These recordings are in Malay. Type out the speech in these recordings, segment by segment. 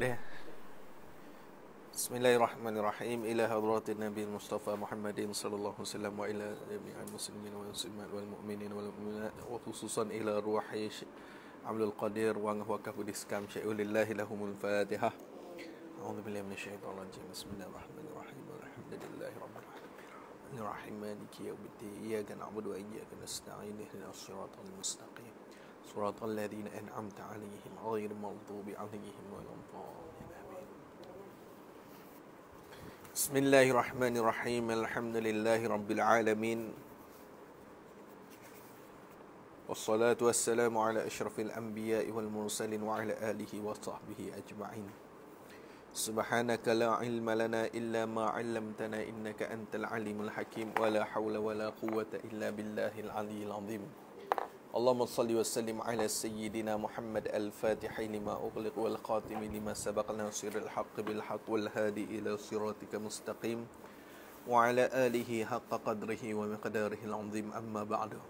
Deh. Bismillahirrahmanirrahim. Ila hadratin Nabi Mustafa Muhammadin sallallahu alaihi wasallam wa ila jami'al muslimin wal muslimat wal mu'minin wal mu'minat wa khususan ila ruhi Abdul Qadir wa huwa diskam syai'ulillahi lahumul Fatihah. A'udzu billahi minasyaitonir rajim. Bismillahirrahmanirrahim. Alhamdulillahi rabbil alamin. Arrahim maliki yaumiddin. Iyyaka na'budu wa iyyaka nasta'in. Ihdinas siratal mustaqim. Siratal ladzina an'amta 'alaihim ghairil maghdubi 'alaihim waladdallin. Bismillahirrahmanirrahim. Alhamdulillahi rabbil alamin. Wassalatu wassalamu ala asyrafil anbiya'i wal mursalin wa ala alihi wa sahbihi ajma'in. Subhanaka la ilma lana illa ma 'allamtana innaka antal alimul hakim wa la hawla wa la quwwata illa billahil aliyyil azim. Allahumma salli wa sallim ala sayyidina Muhammad al-Fatihi lima ughliq wal khatimi lima sabaq nasiril haqq bil haqq wal hadi ila siratika mustaqim wa ala alihi haqqa qadrihi wa miqdarihi al-azim amma ba'du.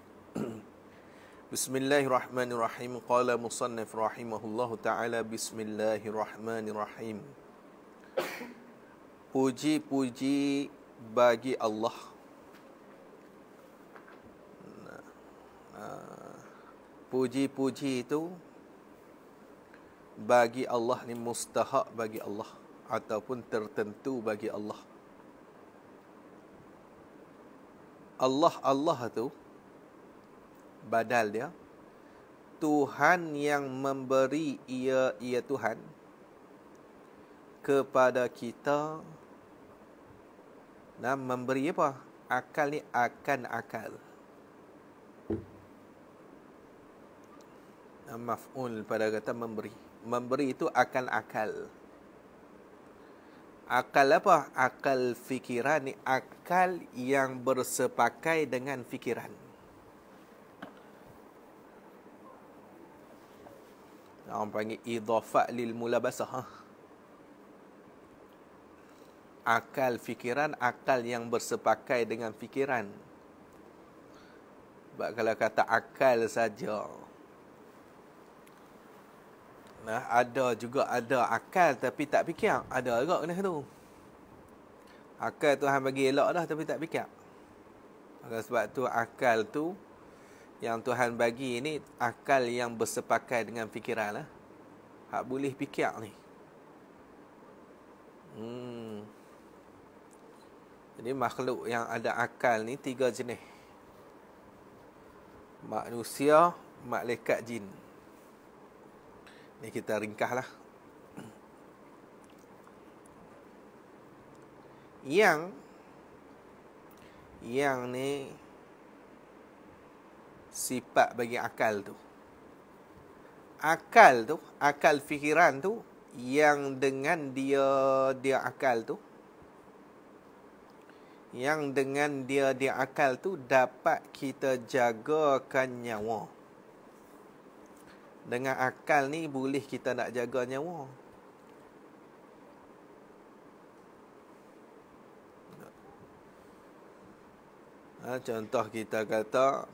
Bismillahirrahmanirrahim. Qala musannif rahimahullahu ta'ala. Bismillahirrahmanirrahim. Puji-puji bagi Allah. Puji-puji itu bagi Allah ni mustahak bagi Allah ataupun tertentu bagi Allah. Allah tu badal dia Tuhan yang memberi ia Tuhan kepada kita. Nah, memberi apa? Akal ni akan akal. Maf'ul pada kata memberi. Memberi itu akan akal. Akal apa? Akal fikiran ni akal yang bersepakai dengan fikiran. Orang panggil idhafat lil mulabasah. Akal fikiran, akal yang bersepakai dengan fikiran. Sebab kalau kata akal saja, nah, ada akal tapi tak fikir. Ada juga kena tu. Akal Tuhan bagi elok dah tapi tak fikir. Maka sebab tu akal tu yang Tuhan bagi ni akal yang bersepakai dengan fikiran lah. Hak boleh fikir ni. Jadi makhluk yang ada akal ni 3 jenis. Manusia, malaikat, jin. Ni kita ringkaslah. Yang ni sifat bagi akal tu. Akal fikiran tu yang dengan dia akal tu, yang dengan dia akal tu dapat kita jagakan nyawa. Dengan akal ni boleh kita nak jaga nyawa. Contoh kita kata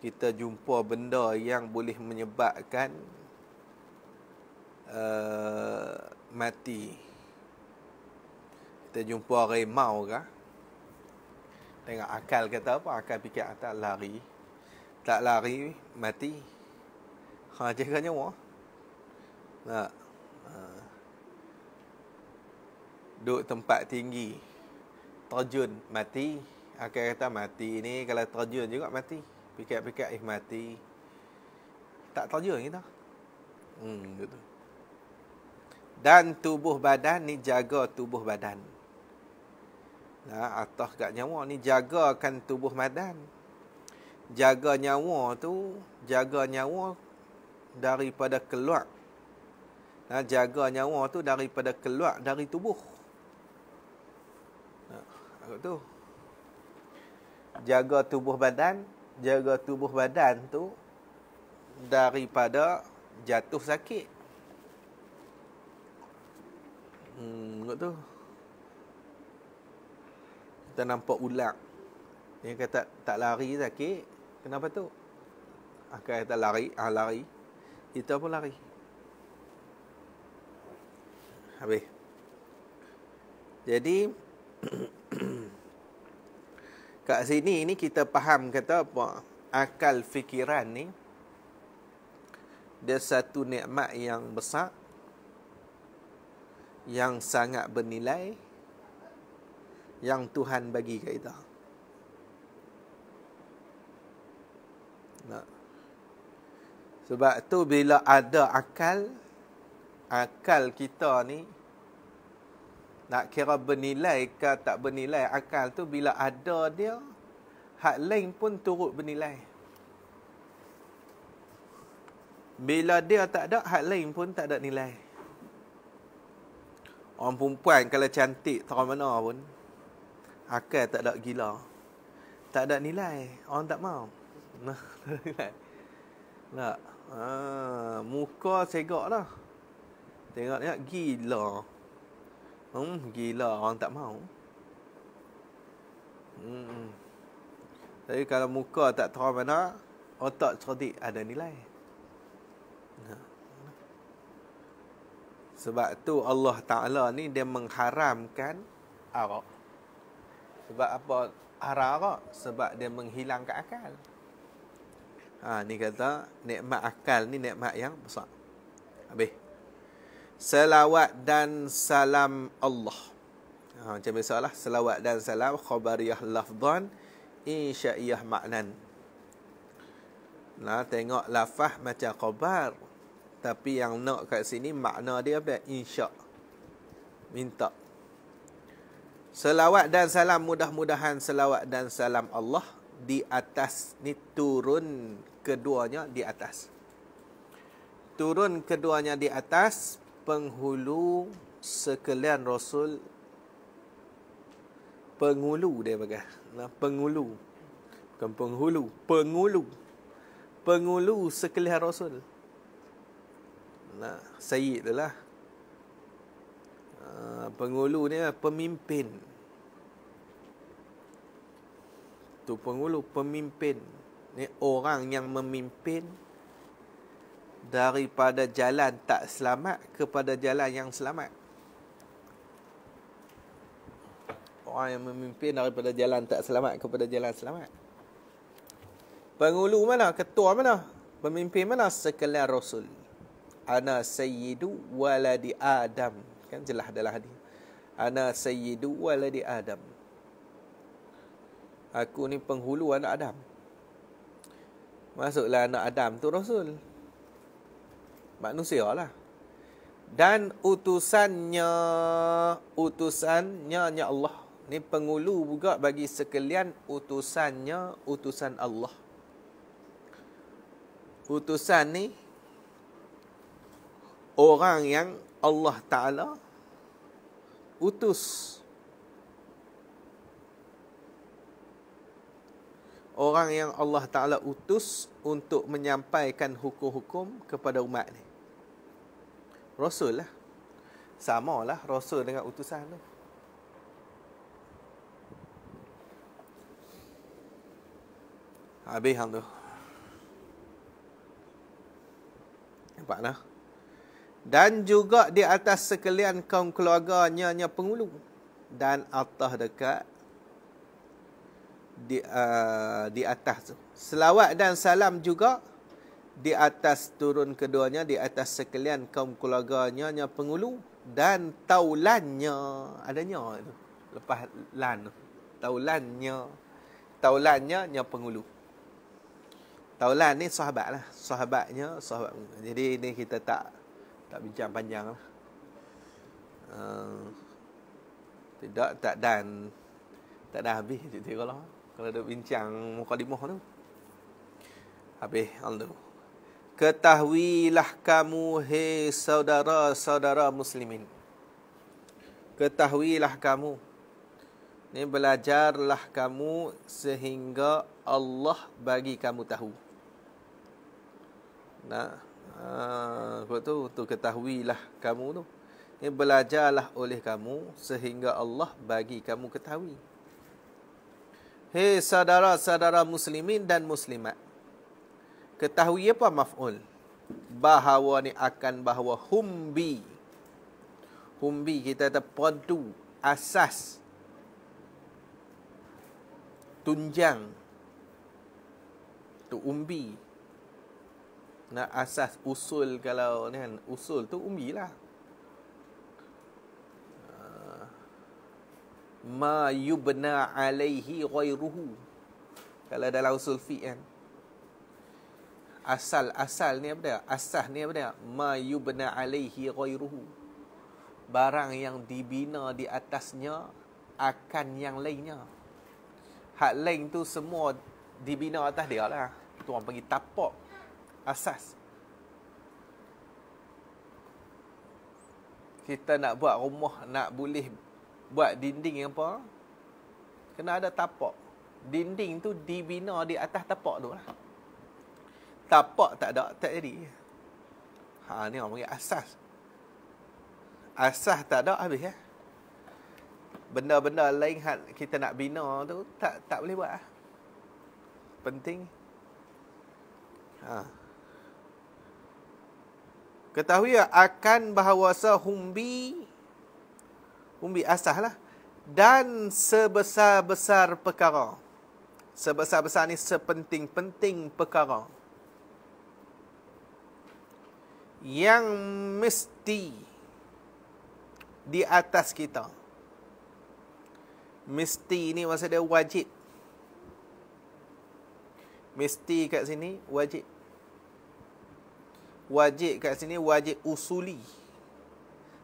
kita jumpa benda yang boleh menyebabkan mati. Kita jumpa harimau ke? Tengok akal kata apa? Akal fikir tak lari. Tak lari, mati. Jaga nyawa. Nak. Duduk tempat tinggi. Terjun, mati. Akal kata mati ni, kalau terjun juga mati. Fikir-fikir, mati. Tak terjun kita. Gitu. Dan tubuh badan ni jaga tubuh badan. Nah, atas kat nyawa ni jagakan tubuh badan. Jaga nyawa daripada keluar. Nah, jaga nyawa tu daripada keluar dari tubuh. Nah, aku tu. Jaga tubuh badan tu daripada jatuh sakit. Tengok tu. Kita nampak ular. Dia kata tak lari sakit. Kenapa tu? Akal kata lari. Kita pun lari. Habis. Jadi kat sini ni kita faham kata apa? Akal fikiran ni dia satu nikmat yang besar, yang sangat bernilai, yang Tuhan bagi kat kita. Nah. Sebab tu bila ada akal kita ni nak kira bernilai ke tak bernilai, akal tu bila ada dia, hak lain pun turut bernilai. Bila dia tak ada, hak lain pun tak ada nilai. Orang perempuan kalau cantik terang mana pun, akal tak ada gila, tak ada nilai. Orang tak mau. Nah, tak ada nilai. Nak. Muka segak dah. Tengok gila. Gila, orang tak mau. Tapi kalau muka tak terang mana, otak cerdik ada nilai. Sebab tu Allah Ta'ala ni dia mengharamkan arak. Sebab apa haram arak? Sebab dia menghilangkan akal. Ni kata nikmat akal ni nikmat yang besar. Habis. Selawat dan salam Allah. Macam biasalah, selawat dan salam khabariyah lafzan, insya'iyah maknan. Nah, tengok lafaz macam khabar, tapi yang nak kat sini makna dia apa? Insya. Minta. Selawat dan salam, mudah-mudahan selawat dan salam Allah di atas ni turun keduanya di atas. Turun keduanya di atas penghulu sekalian Rasul. Pengulu dia bagai. Nah, pengulu. Bukan penghulu, pengulu. Pengulu sekalian Rasul. Nah, Sayyid tu lah. Pengulu ni pemimpin. Tu pengulu, pemimpin. Ni orang yang memimpin daripada jalan tak selamat kepada jalan yang selamat. Orang yang memimpin daripada jalan tak selamat kepada jalan selamat. Pengulu mana? Ketua mana? Pemimpin mana? Sekalian Rasul. Ana sayyidu waladi Adam. Kan jelas dalam hadis. Ana sayyidu waladi Adam. Aku ni penghulu anak Adam. Masuklah anak Adam tu Rasul. Manusia lah. Dan utusannya Allah. Ni pengulu juga bagi sekalian utusannya, utusan Allah. Utusan ni orang yang Allah Ta'ala utus. Orang yang Allah Ta'ala utus untuk menyampaikan hukum-hukum kepada umat ni. Rasul lah. Sama lah Rasul dengan utusan tu. Habis hang tu. Nampak nah? Dan juga di atas sekalian kaum keluarganya penghulu. Dan atas dekat di atas tu. Selawat dan salam juga di atas turun keduanya, di atas sekalian kaum keluarganya penghulu. Dan taulannya, adanya tu. Lepas lan tu. Taulannya penghulu. Taulan ni sahabat lah. Sahabatnya, sahabat. Jadi ni kita tak bincang panjang lah. Tak dah habis je kalau ada bincang mukadimah tu. Habis aldo. Ketahuilah kamu hai saudara-saudara muslimin. Ketahuilah kamu. Ni belajarlah kamu sehingga Allah bagi kamu tahu. Nah, tu ketahuilah kamu tu. Ni belajarlah oleh kamu sehingga Allah bagi kamu ketahui. Hei saudara-saudara muslimin dan muslimat. Ketahui apa maf'ul? Bahawa ni akan bahawa Umbi kita kata padu, asas, tunjang. Tu umbi. Nak asas usul, kalau ni kan, usul tu umbi lah. Ma yubna alaihi ghairuhu. Kalau dalam usul fiqh kan, asal ni apa dia? Asas ni apa dia? Ma yubna alaihi ghairuhu. Barang yang dibina di atasnya akan yang lainnya. Hak lain tu semua dibina atas dia lah. Tu orang panggil tapak. Asas. Kita nak buat rumah, nak boleh buat dinding apa, kena ada tapak. Dinding tu dibina di atas tapak tu lah. Tapak tak ada, tak jadi. Ni orang panggil asas. Asas tak ada, habis ya. Benda-benda lain kita nak bina tu tak boleh buat lah. Penting. Ketahui akan bahawasa humbi asas lah. Dan sebesar-besar perkara. Sebesar-besar ni sepenting-penting perkara. Yang mesti di atas kita. Mesti ni maksud dia wajib. Mesti kat sini wajib. Wajib kat sini wajib usuli.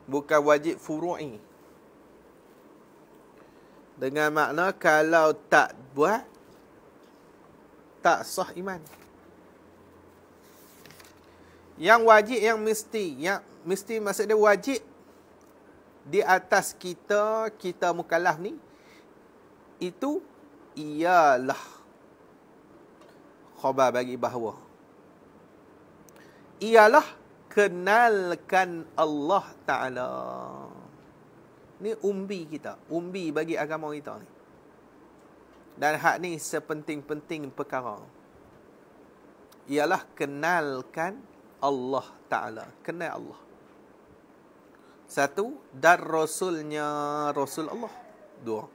Bukan wajib furu'i. Dengan makna kalau tak buat, tak sah iman. Yang wajib, yang mesti maksud dia wajib di atas kita mukallaf ni, itu ialah khabar bagi bahawa ialah kenalkan Allah Ta'ala. Ni umbi kita. Umbi bagi agama kita ni. Dan hak ni sepenting-penting perkara. Ialah kenalkan Allah Ta'ala. Kenal Allah. Satu, dan Rasulnya Rasul Allah. Dua.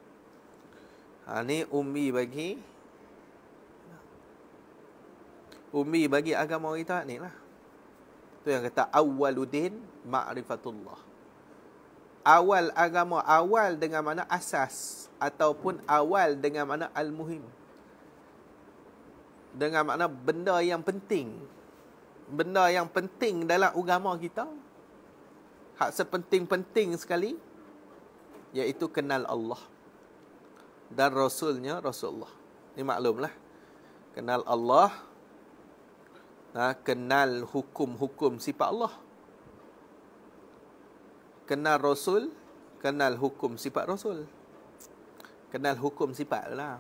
Ni umbi bagi agama kita ni lah. Tu yang kata awwaluddin ma'rifatullah. Awal agama, awal dengan mana asas, ataupun awal dengan mana al-muhim. Dengan makna benda yang penting. Benda yang penting dalam agama kita, hak sepenting-penting sekali, iaitu kenal Allah dan Rasulnya Rasulullah. Ni maklumlah. Kenal Allah, kenal hukum-hukum sifat Allah. Kenal Rasul, kenal hukum sifat Rasul. Kenal hukum sifat lah.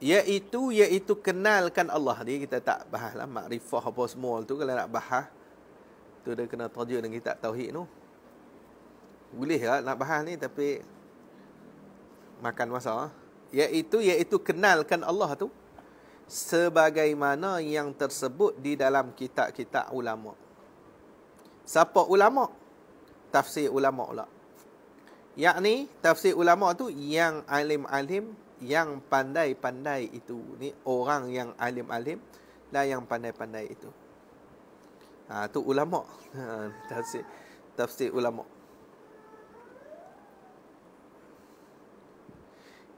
Iaitu kenalkan Allah. Dia kita tak bahas lah makrifah apa semua tu. Kalau nak bahas tu dia kena terjun dengan kitab tauhid tu. Boleh lah nak bahas ni, tapi makan masa. Iaitu kenalkan Allah tu sebagaimana yang tersebut di dalam kitab-kitab ulama. Siapa ulama? Tafsir ulama pula. Yakni tafsir ulama tu yang alim-alim, yang pandai-pandai itu. Ni orang yang alim-alim dan yang pandai-pandai itu. Tu ulama. Tafsir ulama.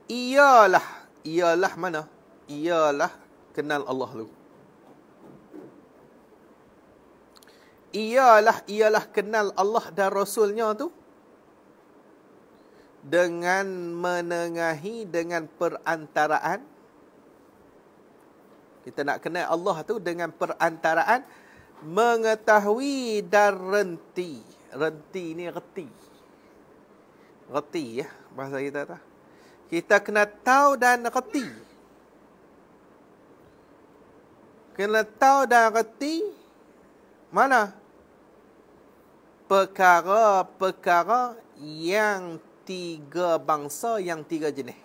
Ialah mana? Ialah kenal Allah tu. Ialah kenal Allah dan Rasulnya tu dengan menengahi, dengan perantaraan. Kita nak kenal Allah tu dengan perantaraan mengetahui dan renti. Renti ni reti. Reti ya, bahasa kita tu. Kita kena tahu dan reti. Kena tahu dan reti mana? Perkara-perkara yang tiga bangsa, yang tiga jenis.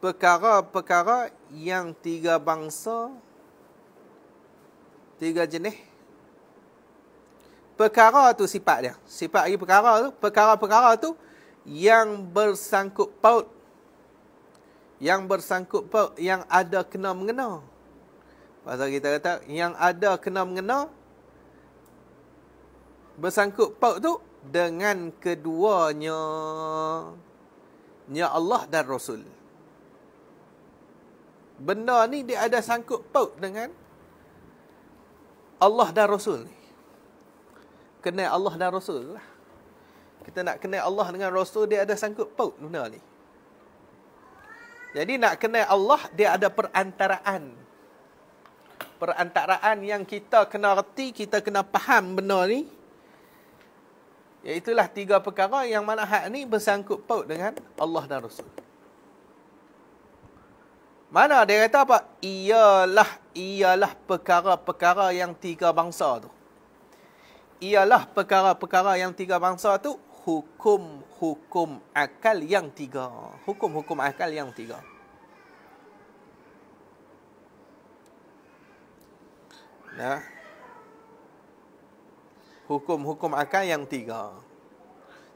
Perkara-perkara yang tiga bangsa Tiga jenis. Perkara tu sifat dia. Sifat lagi perkara tu. Perkara-perkara tu yang bersangkut paut. Yang bersangkut paut. Yang ada kena mengena. Pasal kita kata yang ada kena mengena. Bersangkut paut tu dengan keduanya. Ya Allah dan Rasul. Benda ni dia ada sangkut paut dengan Allah dan Rasul ni. Kenal Allah dan Rasul lah. Kita nak kenal Allah dengan Rasul, dia ada sangkut paut benda ni. Jadi nak kenal Allah, dia ada perantaraan. Perantaraan yang kita kena reti, kita kena faham benda ni. Iaitulah tiga perkara yang mana hak ni bersangkut paut dengan Allah dan Rasul. Mana dia kata apa? Ialah perkara-perkara yang tiga bangsa tu. Ialah perkara-perkara yang tiga bangsa tu hukum-hukum akal yang tiga. Hukum-hukum akal yang tiga. Nah. Hukum-hukum akal yang tiga.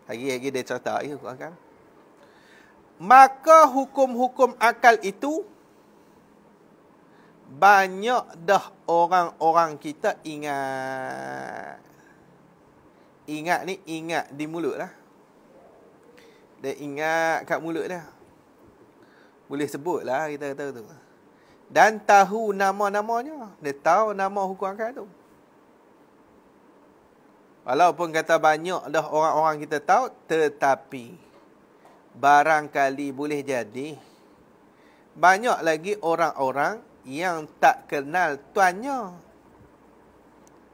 Lagi dia cerita hukum akal. Maka hukum-hukum akal itu banyak dah orang-orang kita ingat. Ingat ni ingat di mulut lah. Dia ingat kat mulut dia. Boleh sebut lah kita kata tu. Dan tahu nama-namanya. Dia tahu nama hukum akal tu. Walaupun kata banyak dah orang-orang kita tahu, tetapi barangkali boleh jadi banyak lagi orang-orang yang tak kenal tuannya.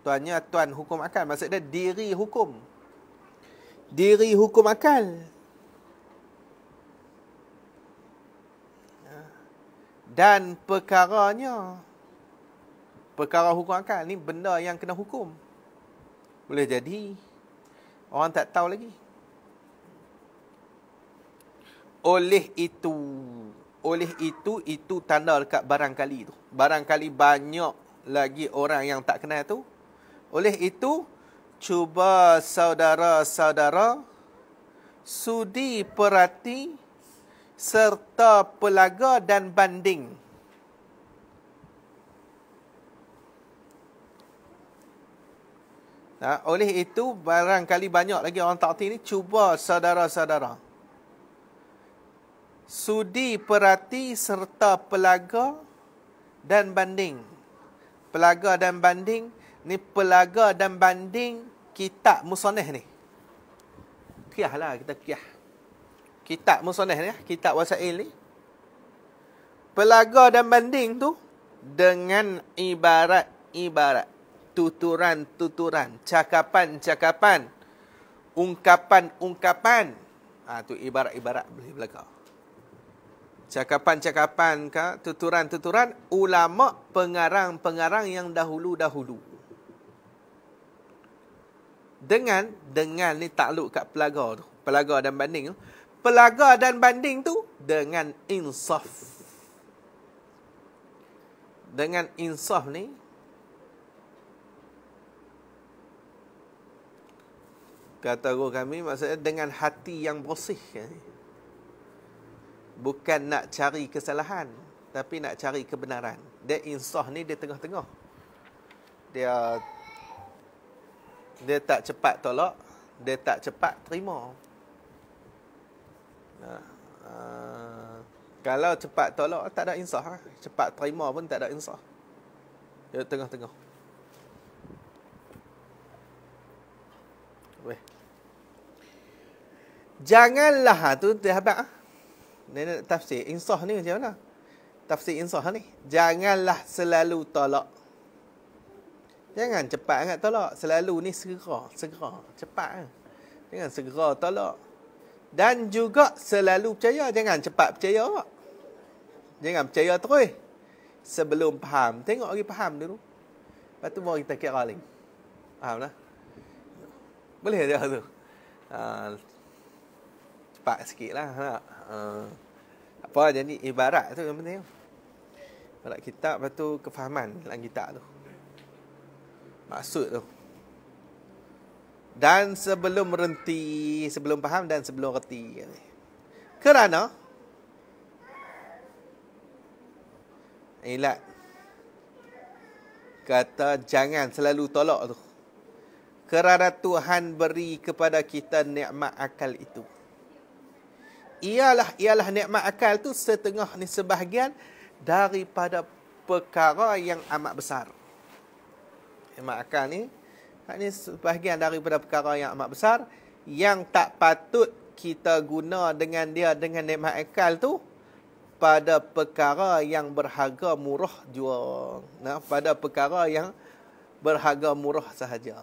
Tuannya tuan hukum akal. Maksud dia diri hukum. Diri hukum akal. Dan perkaranya. Perkara hukum akal ni benda yang kena hukum. Boleh jadi orang tak tahu lagi. Oleh itu tanda dekat barangkali tu. Barangkali banyak lagi orang yang tak kenal tu. Oleh itu, cuba saudara-saudara sudi perhati serta pelaga dan banding. Nah, oleh itu, barangkali banyak lagi orang tak erti ni, cuba saudara-saudara sudi perhati serta pelaga dan banding. Pelaga dan banding, ni pelaga dan banding kitab musannaf ni. Qiyah lah, kita qiyah. Kitab musannaf ni, kitab wasail ni. Pelaga dan banding tu dengan ibarat-ibarat, tuturan-tuturan, cakapan-cakapan, ungkapan-ungkapan. Tu ibarat-ibarat boleh belaka. Cakapan-cakapan, tuturan-tuturan ulama pengarang-pengarang yang dahulu-dahulu. Dengan ni takluk kat pelaga tu. Pelaga dan banding tu. Pelaga dan banding tu dengan insaf. Dengan insaf ni, kata guru kami, maksudnya dengan hati yang bersih. Bukan nak cari kesalahan, tapi nak cari kebenaran. Dia insaf ni, dia tengah-tengah. Dia tak cepat tolak, dia tak cepat terima. Kalau cepat tolak, tak ada insaf. Cepat terima pun tak ada insaf. Dia tengah-tengah. Janganlah tu sahabat. Dia nak tafsir insaf ni macam mana? Tafsir insaf ni, janganlah selalu tolak. Jangan cepat sangat tolak. Selalu ni segera, cepat. Jangan segera tolak. Dan juga selalu percaya, jangan cepat percaya. Jangan percaya terus. Sebelum faham, tengok lagi faham dulu. Lepas tu baru kita kira lagi. Faham lah? Boleh dia tu. Cepat sikit lah. Apa jadi ibarat tu yang penting. Ibarat kitab, lepas tu kefahaman dalam kitab tu. Maksud tu. Dan sebelum renti, sebelum faham dan sebelum reti. Kerana ilat kata jangan selalu tolak tu. Kerana Tuhan beri kepada kita nikmat akal itu. Ialah nikmat akal tu setengah ni sebahagian daripada perkara yang amat besar. Nikmat akal ni sebahagian daripada perkara yang amat besar yang tak patut kita guna dengan dia dengan nikmat akal tu pada perkara yang berharga murah jua. Nah, pada perkara yang berharga murah sahaja.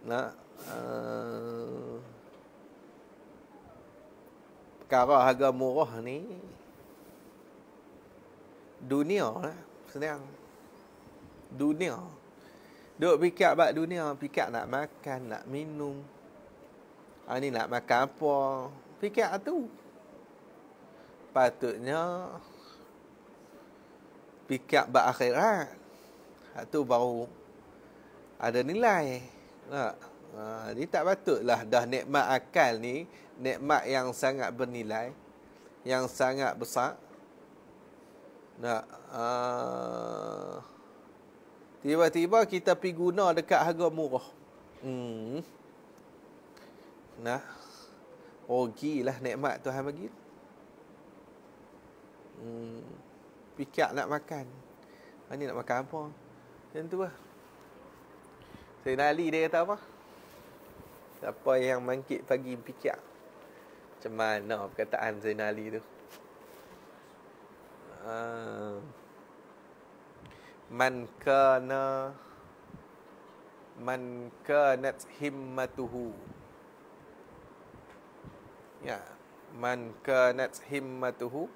Nah, perkara harga murah ni dunia lah, senang. Dunia. Duk fikir bab dunia, fikir nak makan, nak minum. Ni nak makan apa? Fikir tu. Patutnya fikir bab akhirat. Tu baru ada nilai. Jadi tak patutlah dah nikmat akal ni, nikmat yang sangat bernilai, yang sangat besar. Tiba-tiba kita pergi guna dekat harga murah. Rugilah nikmat Tuhan bagi. Fikir nak makan. Ni nak makan apa? Macam tu lah. Sayyidina Ali dia kata apa? Siapa yang bangkit pagi fikir. Macam mana perkataan Sayyidina Ali tu? Man kanat himmatuhu. Ya, man kanat himmatuhu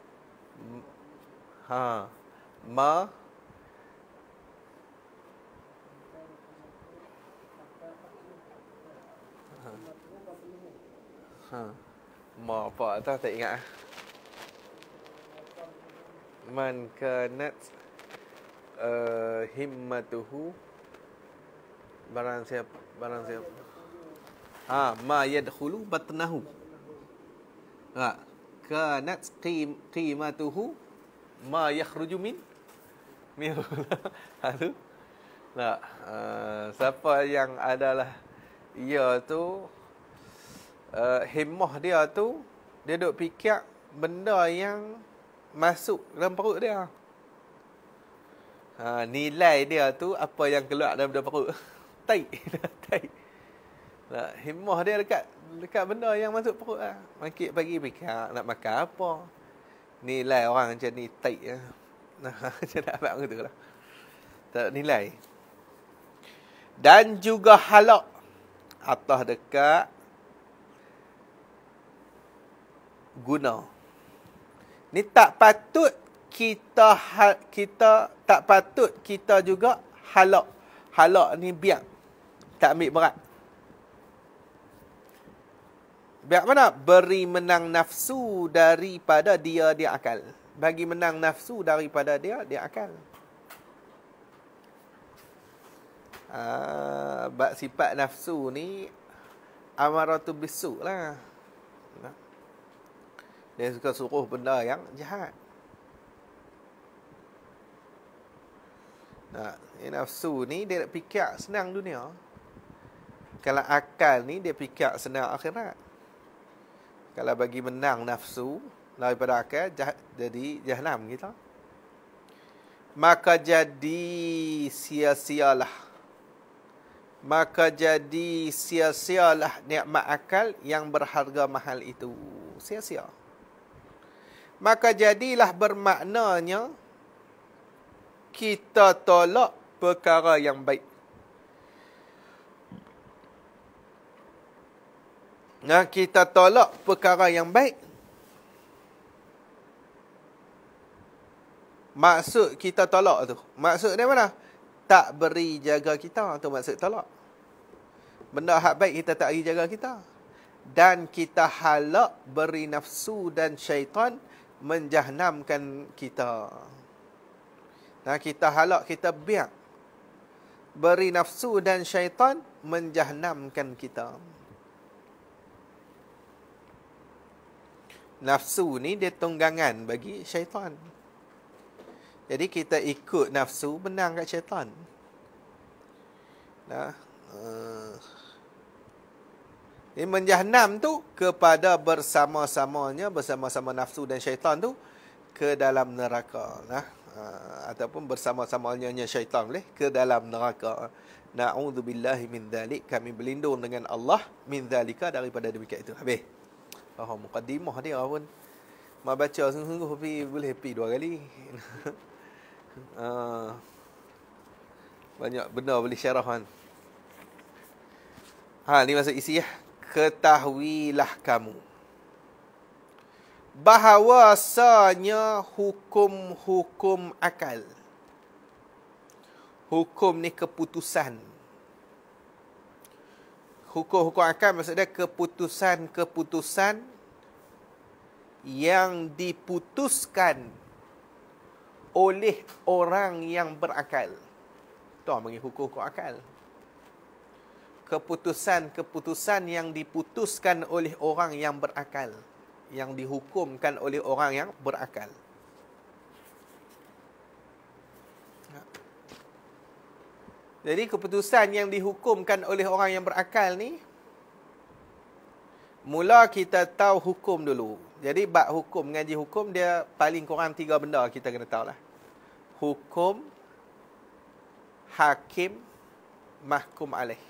ma apa tak ingat. Man kanat himmatuhu barang siapa ma yadkhulu batnahu. Kanat qimatuhu ma yakhruju min siapa yang adalah ia tu himmah dia tu, dia duk fikir benda yang masuk dalam perut dia. Nilai dia tu apa yang keluar daripada perut. Tai. Himmah dia dekat benda yang masuk perut lah. Bangkit pagi fikir nak makan apa. Nilai orang macam ni tai lah. Macam nak abang tu lah. Tak nilai. Dan juga halak atas dekat guna. Ni tak patut kita tak patut kita juga halak. Halak ni biar tak ambil berat. Biar mana? Beri menang nafsu daripada dia akal. Bagi menang nafsu daripada dia akal. Sifat nafsu ni amaratu bisu lah. Dia suka suruh benda yang jahat. Nafsu ni dia nak fikir senang dunia. Kalau akal ni dia fikir senang akhirat. Kalau bagi menang nafsu daripada akal, jadi jahanam kita. Maka jadi sia-sialah. Nikmat akal yang berharga mahal itu. Sia-sia. Maka jadilah bermaknanya kita tolak perkara yang baik. Kita tolak perkara yang baik. Maksud kita tolak tu. Maksud dia mana? Tak beri jaga kita. Itu maksud tolak. Benda hak baik kita tak beri jaga kita. Dan kita halak beri nafsu dan syaitan menjahanamkan kita. Kita halak, kita biar beri nafsu dan syaitan menjahanamkan kita. Nafsu ni dia tunggangan bagi syaitan. Jadi kita ikut nafsu, menang kat syaitan. Nah, ini menjahanam tu kepada bersama-sama nafsu dan syaitan tu ke dalam neraka. Nah, ataupun bersama-samanya syaitan boleh ke dalam neraka. Na'udzubillahi min dzalik, kami berlindung dengan Allah min dzalika, daripada demikian itu. Habis. Muqaddimah dia pun mak baca sungguh-sungguh boleh happy 2 kali. Banyak benda boleh syarah kan. Ni masuk isi ya. Ketahuilah kamu bahawasanya hukum-hukum akal. Hukum ni keputusan. Hukum-hukum akal maksudnya keputusan-keputusan yang diputuskan oleh orang yang berakal. Itu orang panggil hukum-hukum akal. Keputusan-keputusan yang diputuskan oleh orang yang berakal. Yang dihukumkan oleh orang yang berakal. Jadi keputusan yang dihukumkan oleh orang yang berakal ni, mula kita tahu hukum dulu. Jadi bab hukum, ngaji hukum, dia paling kurang 3 benda kita kena tahu lah. Hukum, hakim, mahkum alaih.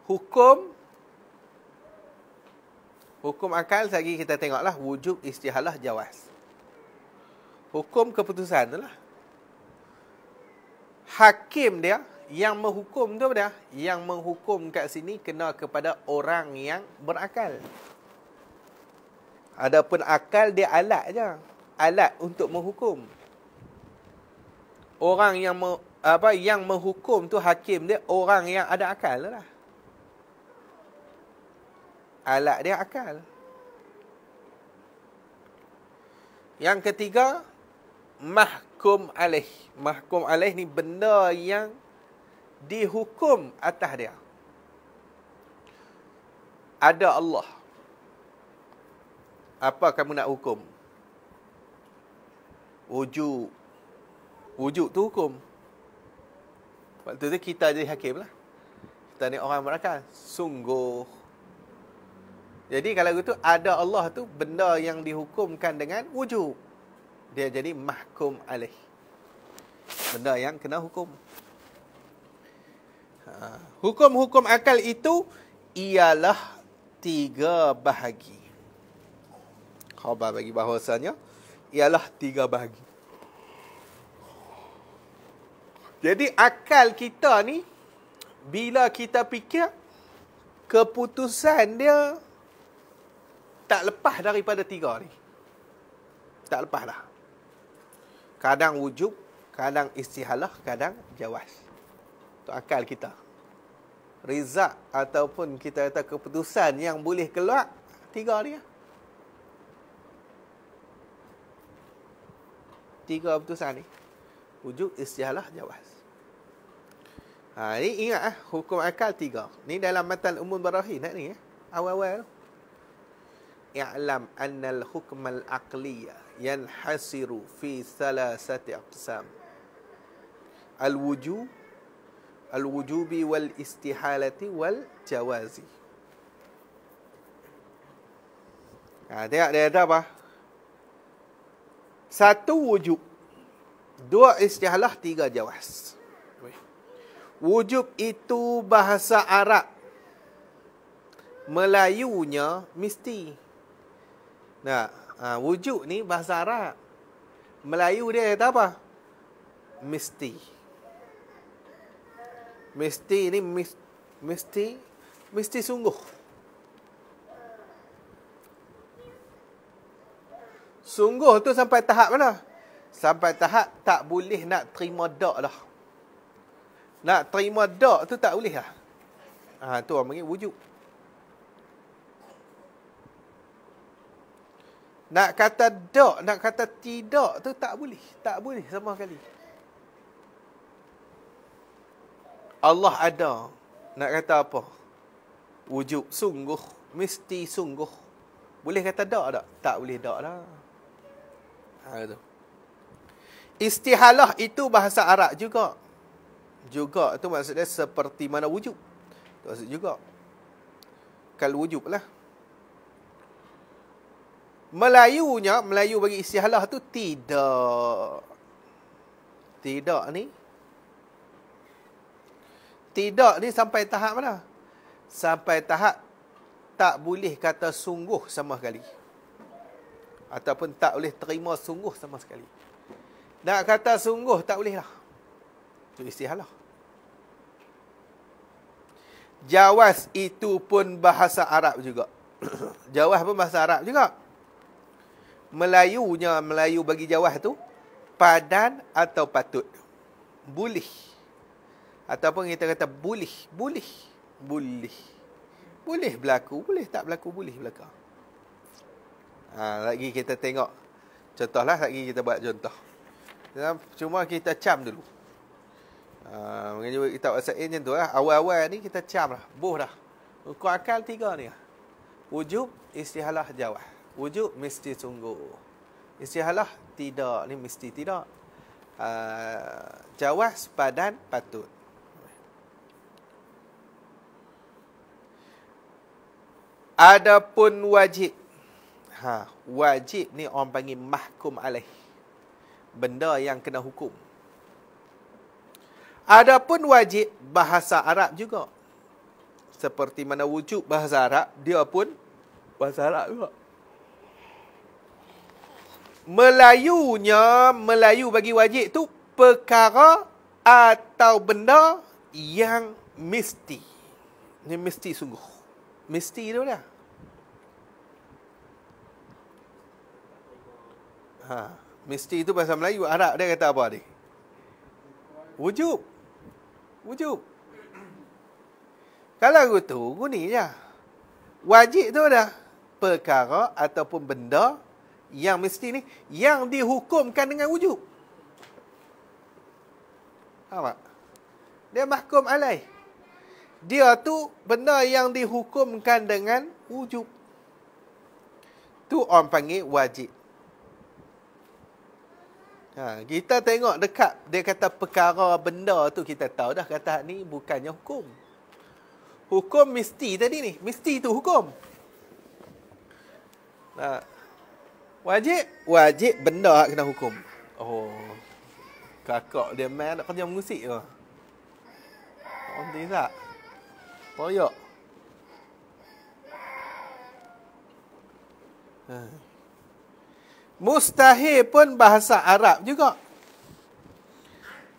Hukum akal, lagi kita tengoklah wujub, istihalah, jawaz. Hukum keputusan tu lah. Hakim dia, yang menghukum tu dia, yang menghukum kat sini kena kepada orang yang berakal. Adapun akal dia alat je. Alat untuk menghukum. Orang yang yang menghukum tu, hakim dia, orang yang ada akal lah. Alat dia akal. Yang ketiga, mahkum alaih. Mahkum alaih ni benda yang dihukum atas dia. Ada Allah. Apa kamu nak hukum? Wujud. Wujud tu hukum. Waktu tu kita jadi hakim lah. Kita ni orang berakal. Sungguh. Jadi kalau gitu, ada Allah tu benda yang dihukumkan dengan wujud. Dia jadi mahkum alaih. Benda yang kena hukum. Hukum-hukum akal itu ialah 3 bahagi. Khabar bagi bahawasanya ialah 3 bahagi. Jadi akal kita ni, bila kita fikir, keputusan dia tak lepas daripada 3 ni. Tak lepas dah. Kadang wujub, kadang istihalah, kadang jawaz. Itu akal kita. Rizak ataupun kita kata keputusan yang boleh keluar, 3 ni. 3 keputusan ni. Wujub, istihalah, jawaz. Ni ingat hukum akal 3. Ni dalam matan umum barahin ni awal-awal. I'lam annal hukmal aqliya yanhasiru fi 3 aqsam. Al-wujubi wal istihalati wal jawazi. Tengok dia ada apa? 1 wujub, 2 istihalah, 3 jawaz. Wujub itu bahasa Arab. Melayunya mesti. Wujud ni bahasa Arab. Melayu dia kata apa? Mesti. Mesti ni mesti sungguh. Sungguh tu sampai tahap mana? Sampai tahap tak boleh nak terima dak dah. Nak terima dak tu tak boleh lah. Tu orang panggil wujud. Nak kata dak, nak kata tidak tu tak boleh. Tak boleh sama sekali. Allah ada. Nak kata apa? Wujud sungguh, mesti sungguh. Boleh kata tak? Tak boleh tak lah. Itu. Istihalah itu bahasa Arab juga. Juga tu maksudnya seperti mana wujud. Itu maksud juga. Kal wujud lah. Melayu bagi istihalah tu tidak. Tidak ni. Tidak ni sampai tahap mana? Sampai tahap tak boleh kata sungguh sama sekali. Ataupun tak boleh terima sungguh sama sekali. Nak kata sungguh tak boleh lah. Itu istihalah. Jawaz itu pun bahasa Arab juga. Jawaz pun bahasa Arab juga. Melayu bagi jawaz tu padan atau patut. Boleh. Ataupun kita kata boleh. Boleh berlaku, boleh tak berlaku, boleh berlaku. Lagi kita tengok. Contohlah, lagi kita buat contoh. Cuma kita cam dulu. Mengenai kitab Wasail macam tu lah. Awal-awal ni kita cam lah. Boh dah. Ukur akal 3 ni lah. Wujub, istihalah, jawaz. Wujub, mesti sungguh. Istihalah, tidak. Ni mesti tidak. Jawaz, padan, patut. Adapun wajib. Wajib ni orang panggil mahkum alaih. Benda yang kena hukum. Adapun wajib bahasa Arab juga. Seperti mana wujub bahasa Arab, dia pun bahasa Arab juga. Melayu bagi wajib tu perkara atau benda yang mesti. Ini mesti sungguh. Mesti tu dah. Mesti itu bahasa Melayu. Arab dia kata apa ni? Wujub. Kalau gitu, guni je. Wajib tu dah perkara ataupun benda yang mesti ni, yang dihukumkan dengan wujub. Faham tak? Dia mahkum alaih. Dia tu benda yang dihukumkan dengan wujub. Tu orang panggil wajib. Kita tengok dekat, dia kata perkara benda tu, kita tahu dah kata ni bukannya hukum. Hukum mesti tadi ni. Mesti tu hukum. Wajib benda kena hukum. Oh. Kakak dia main nak kerja musik ke? Nanti tak? Royak. Mustahil pun bahasa Arab juga.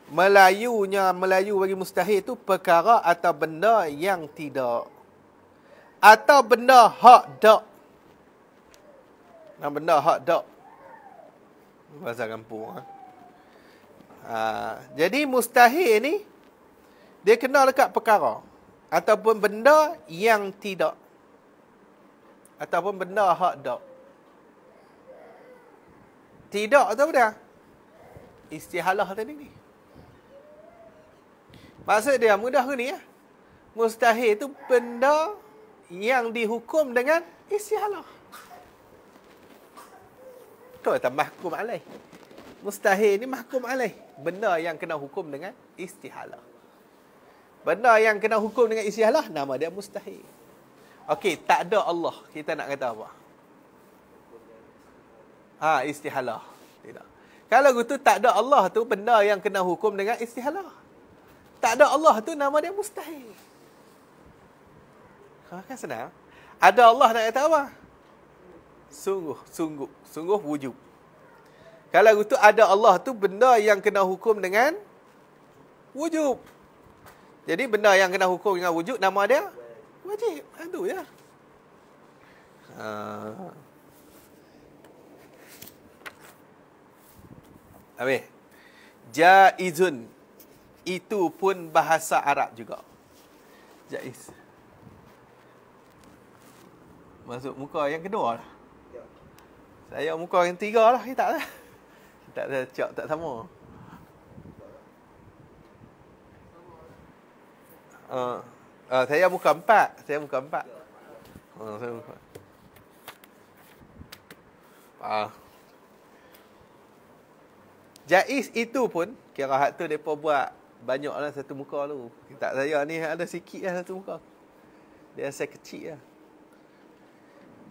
Melayu bagi mustahil tu perkara atau benda yang tidak. Atau benda hak dak. Benda hak dak. Bahasa kampung. Jadi mustahil ni dia kena dekat perkara ataupun benda yang tidak. Ataupun benda hak dak. Tidak tahu dah. Istihalah tadi ni. Maksud dia mudah ke ni ya? Mustahil tu benda yang dihukum dengan istihalah. Tu kata mahkum alaih. Mustahil ni mahkum alaih. Benda yang kena hukum dengan istihalah. Benda yang kena hukum dengan istihalah, nama dia mustahil. Okey, tak ada Allah. Kita nak kata apa? Istihalah. Tidak. Kalau gitu tak ada Allah tu benda yang kena hukum dengan istihalah. Tak ada Allah tu nama dia mustahil. Kan senang. Ada Allah nak kata apa? Sungguh wujud. Kalau gitu ada Allah tu benda yang kena hukum dengan wujud. Jadi benda yang kena hukum dengan wujud nama dia wajib. Itu ya. Habis. Jaizun. Itu pun bahasa Arab juga. Jaiz. Masuk muka yang kedua lah. Saya muka yang 3 lah. Tak lah. Tak ada cak tak sama. Saya buka 4. Saya buka 4. Saya buka. Jaiz itu pun kira hak tu depa buat banyaklah satu muka tu. Tak saya ni ada sikit lah satu muka. Dia asal kecil lah.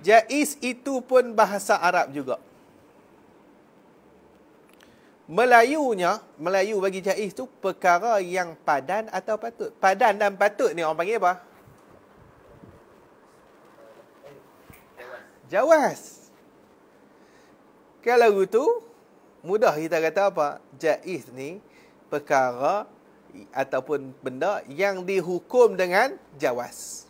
Jaiz itu pun bahasa Arab juga. Melayu bagi jaiz tu perkara yang padan atau patut. Padan dan patut ni orang panggil apa? Jawaz. Kalau itu mudah kita kata apa? Jaiz ni perkara ataupun benda yang dihukum dengan jawaz.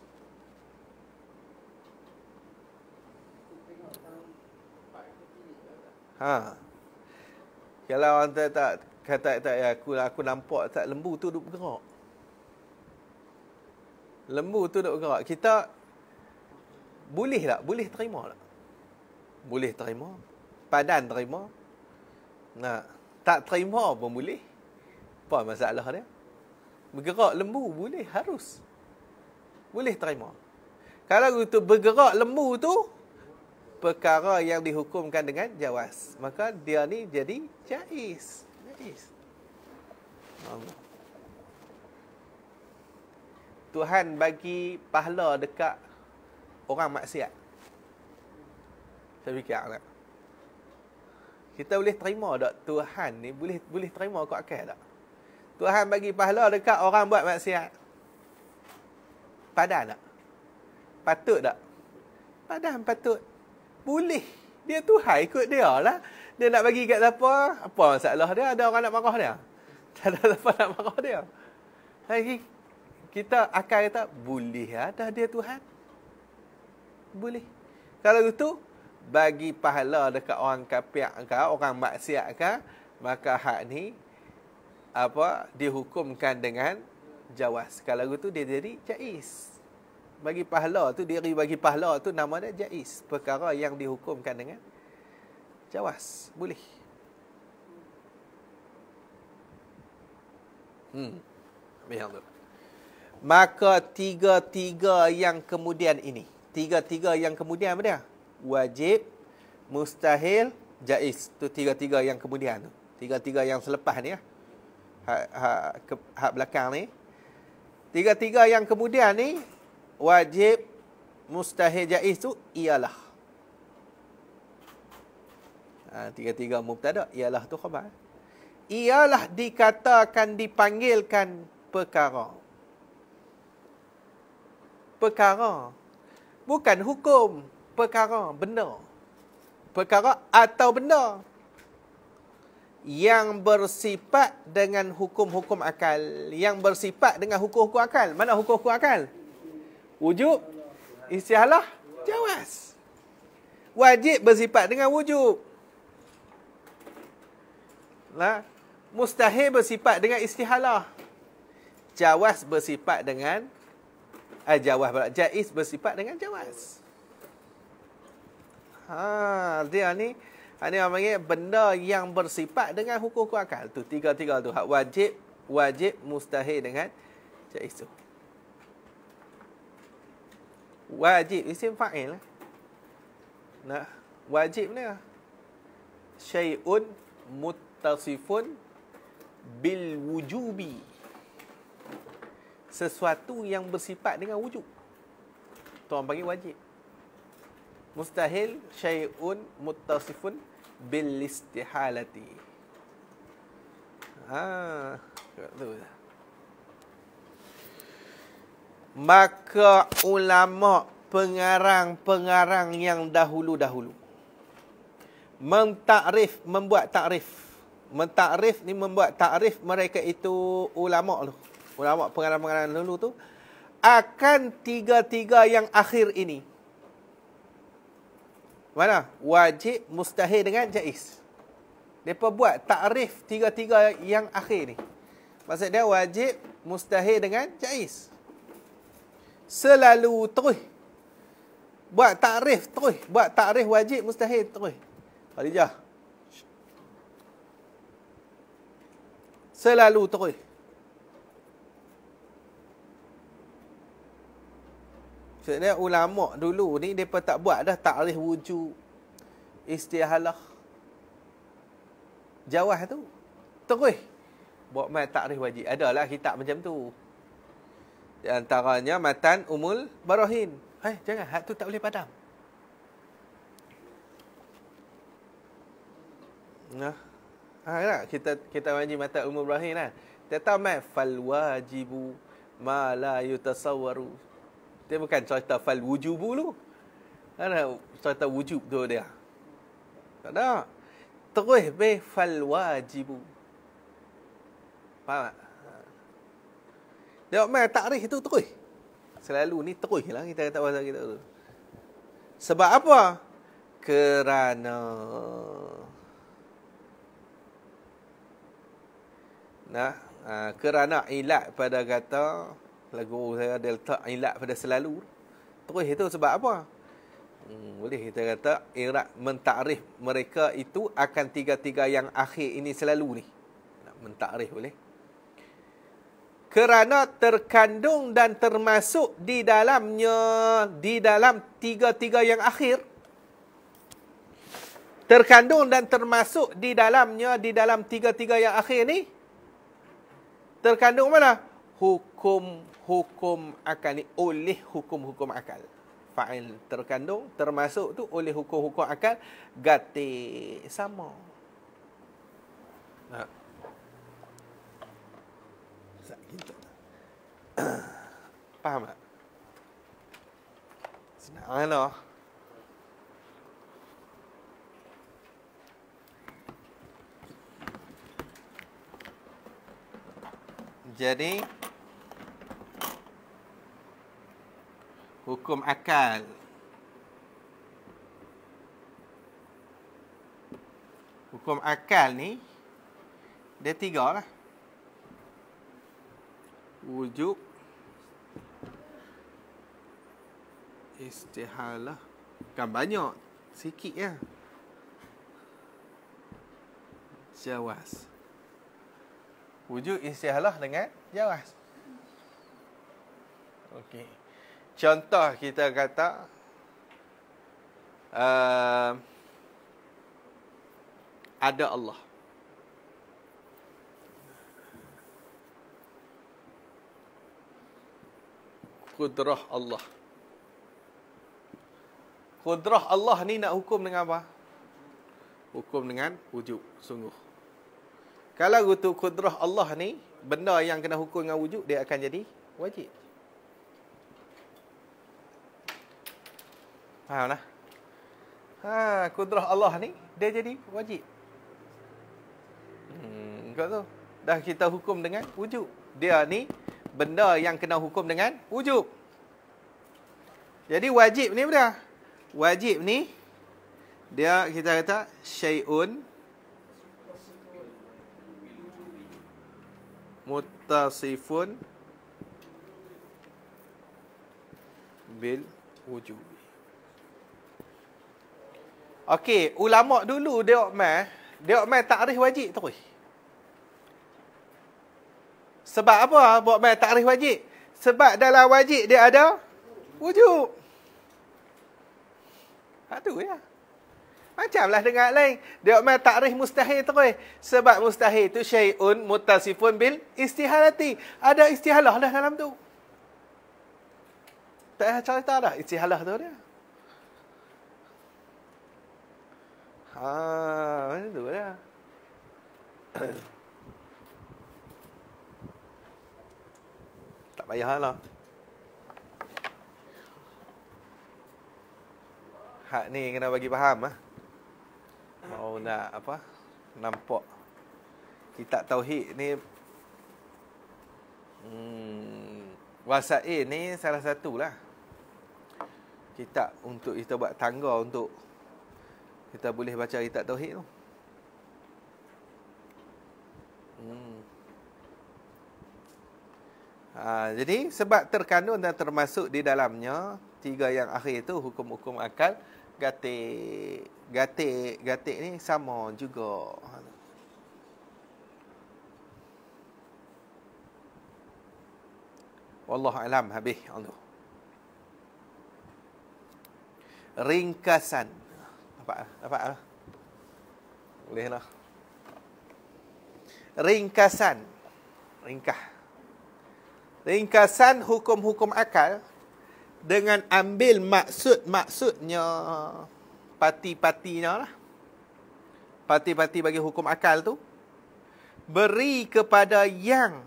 Kalau orang tak kata aku nampak tak lembu tu duk bergerak. Lembu tu duk bergerak. Kita boleh tak? Boleh terima tak? Boleh terima. Padan terima. Tak terima pun boleh. Apa masalah dia? Bergerak lembu boleh, harus. Boleh terima. Kalau itu bergerak lembu tu perkara yang dihukumkan dengan jawaz, maka dia ni jadi jaiz. Tuhan bagi pahala dekat orang maksiat. Saya fikir tak? Kita boleh terima tak Tuhan ni boleh terima kau akal tak? Tuhan bagi pahala dekat orang buat maksiat. Padan tak? Patut tak? Padan patut. Boleh. Dia Tuhan, ikut dia lah. Dia nak bagi kat siapa? Apa masalah dia? Ada orang nak marah dia? Tak ada siapa nak marah dia. Lagi kita akan kata, boleh ada dia Tuhan? Boleh. Kalau itu, bagi pahala dekat orang kafir ke, orang maksiat ke, maka hak ni dihukumkan dengan jawaz. Kalau itu dia jadi jaiz. Bagi pahala tu, diri bagi pahala tu nama dia jaiz. Perkara yang dihukumkan dengan jawaz. Boleh. Maka tiga-tiga yang kemudian ini. Tiga-tiga yang kemudian apa dia? Wajib, mustahil, jaiz. Tu tiga-tiga yang kemudian tu. Tiga-tiga yang selepas ni ya. Hak belakang ni. Tiga-tiga yang kemudian ni wajib, mustahil, jaiz tu ialah. Tiga-tiga mubtada, ialah tu khabar. Ialah dikatakan dipanggilkan perkara. Perkara. Bukan hukum. Perkara, benda. Perkara atau benda yang bersifat dengan hukum-hukum akal. Yang bersifat dengan hukum-hukum akal. Mana hukum-hukum akal? Wujub, istihalah, jawaz. Wajib bersifat dengan wujub. Mustahil bersifat dengan istihalah. Jawaz bersifat dengan jaiz bersifat dengan jawaz. Dia ni orang panggil benda yang bersifat dengan hukum-hukum akal. Tu tiga-tiga tu. Hak wajib, mustahil dengan jaiz tu. Wajib isim fa'il. Wajib ni syai'un muttasifun bil wujubi. Sesuatu yang bersifat dengan wujub. Tu orang panggil wajib. Mustahil syai'un muttasifun bil istihalati. Tu. Maka ulama pengarang-pengarang yang dahulu-dahulu membuat takrif. Mentakrif ni membuat takrif mereka itu ulama tu. Ulama pengarang-pengarang dahulu tu akan tiga-tiga yang akhir ini. Mana? Wajib, mustahil dengan jaiz. Mereka buat takrif tiga-tiga yang akhir ni. Maksud dia wajib, mustahil dengan jaiz. Selalu terus buat takrif terus, buat takrif wajib mustahil terus. Khalijah. Selalu terus. Sebenarnya ulama dulu ni depa tak buat dah takrif wujud istihalah jawaz tu. Terus buat mai takrif wajib. Adalah kitab macam tu. Di antaranya Matan Umul Barahin. Jangan, hak tu tak boleh padam. Nah. Tak? Kita ngaji Matan Umul Barahin kan. Kita tahu mai fal wajibu ma la yutasawwaru. Dia bukan cerita fal wujubu lu. Ada cerita wujub tu dia. Tak ada. Terus be fal wajibu. Faham tak? Dia mai takrif tu terus. Selalu ni terus lah kita kata bahasa kita tu. Sebab apa? Kerana kerana ilat pada kata lagu saya ada letak ilat pada selalu. Terus itu sebab apa? Boleh kita kata i'rab mentakrif mereka itu akan tiga-tiga yang akhir ini selalu ni. Mentakrif boleh. Kerana terkandung dan termasuk di dalamnya, di dalam tiga-tiga yang akhir. Terkandung dan termasuk di dalamnya, di dalam tiga-tiga yang akhir ni. Terkandung mana? Hukum akal ni, oleh hukum-hukum akal. Fa'il terkandung, termasuk tu oleh hukum-hukum akal, gati sama. Faham tak? Senang lah. Jadi hukum akal ni dia tiga lah. Wujub, istihalah, kan banyak, sikit ya. Jawaz. Wujud, istihalah dengan jawaz. Okey. Contoh kita kata ada Allah. Kudrah Allah. Kudrah Allah ni nak hukum dengan apa? Hukum dengan wujud, sungguh. Kalau itu kudrah Allah ni, benda yang kena hukum dengan wujud, dia akan jadi wajib. Faham lah? Kudrah Allah ni, dia jadi wajib. Kau tu. Dah kita hukum dengan wujud. Dia ni, benda yang kena hukum dengan wujub. Jadi wajib ni apa? Wajib ni dia kita kata syai'un muttasifun bil wujub. Okey, ulama dulu dia mai takrif wajib terus. Sebab apa buat mai takrif wajib? Sebab dalam wajib dia ada wujub. Tu ya. Macamlah dengan lain. Dia mai takrif mustahil terus. Sebab mustahil tu syai'un muttasifun bil istihalati. Ada istihalah dah dalam tu. Tak ada cerita dah istihalah tu dia. Macam tu lah. Tak payahlah. Hak ni kena bagi faham. Mau nak apa? Nampak. Kitab Tauhid ni Wasail ni salah satulah kitab untuk kita buat tangga untuk kita boleh baca kitab Tauhid tu. Jadi sebab terkandung dan termasuk di dalamnya tiga yang akhir itu hukum-hukum akal, gatik ni sama juga. Wallahu alam, habis. ringkasan. Apa? Boleh lah. Ringkasan hukum-hukum akal dengan ambil maksudnya parti-partinya lah. Parti-parti bagi hukum akal tu beri kepada yang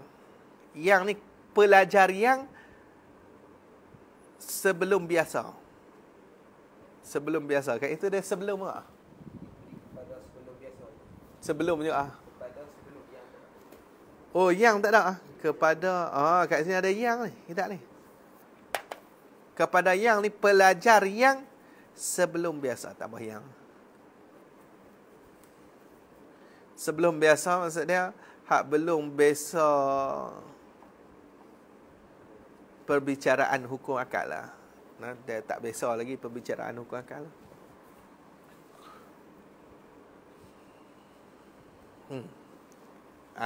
ni pelajar yang sebelum biasa. Kan itu dia sebelum ah. Sebelum je ah. Oh, yang tak ada ah. Kepada kat sini ada yang ni. Tak ni. Kepada yang ni pelajar yang sebelum biasa, tambah yang. Sebelum biasa maksud dia hak belum biasa perbicaraan hukum akal lah. Nah, dia tak biasa lagi perbicaraan hukum akal.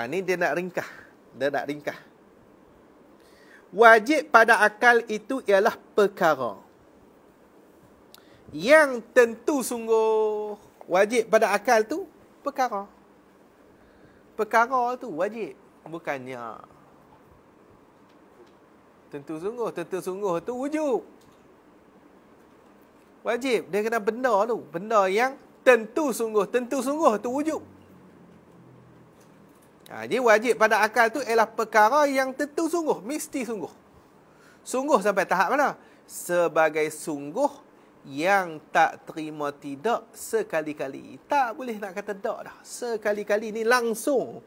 Ni dia nak ringkah. Wajib pada akal itu ialah perkara yang tentu sungguh. Wajib pada akal tu perkara. Perkara tu wajib, bukannya tentu sungguh tu wujub. Wajib, dia kena benda tu. Benda yang tentu sungguh tu wujub. Jadi wajib pada akal tu ialah perkara yang tentu sungguh, mesti sungguh. Sungguh sampai tahap mana? Sebagai sungguh yang tak terima tidak sekali-kali. Tak boleh nak kata tak dah. Sekali-kali ni langsung.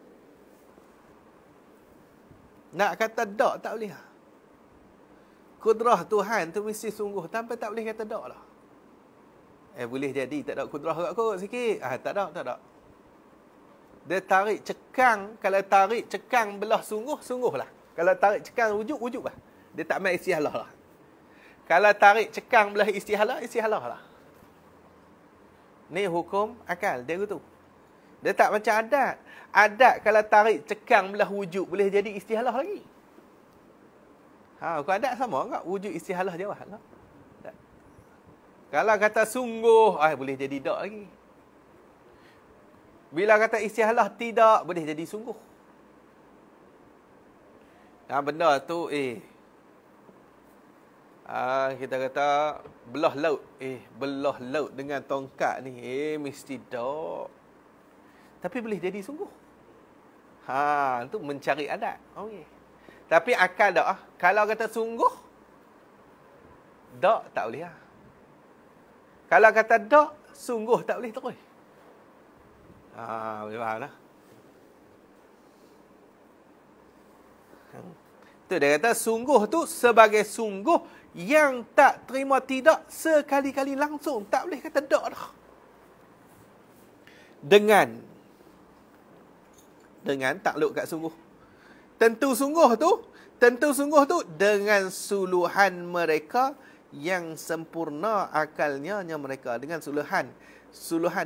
Nak kata tak boleh lah. Kudrah Tuhan tu mesti sungguh. Tanpa tak boleh kata tak lah. Boleh jadi tak ada kudrah kot sikit. Tak ada. Dia tarik cekang. Kalau tarik cekang belah sungguh lah. Kalau tarik cekang wujud lah. Dia tak main istihalah lah. Kalau tarik cekang belah istihalah lah. Ni hukum akal. Dia gitu. Dia tak macam adat. Adat kalau tarik cekang belah wujud boleh jadi istihalah lagi. Hukum adat sama tak? Wujud istihalah jawab lah. Kalau kata sungguh, boleh jadi tak lagi. Bila kata istihalah tidak, boleh jadi sungguh. Benda tu, kita kata belah laut dengan tongkat ni, mesti tak. Tapi boleh jadi sungguh. Itu mencari adat. Okey. Tapi akal tak. Kalau kata sungguh, tak boleh lah. Kalau kata tak, sungguh tak boleh terus. Boleh faham lah. Tu dia kata sungguh tu sebagai sungguh yang tak terima tidak sekali-kali langsung. Tak boleh kata tak dah. Dengan takluk kat sungguh. Tentu sungguh tu dengan suluhan mereka yang sempurna akalnya mereka. Dengan suluhan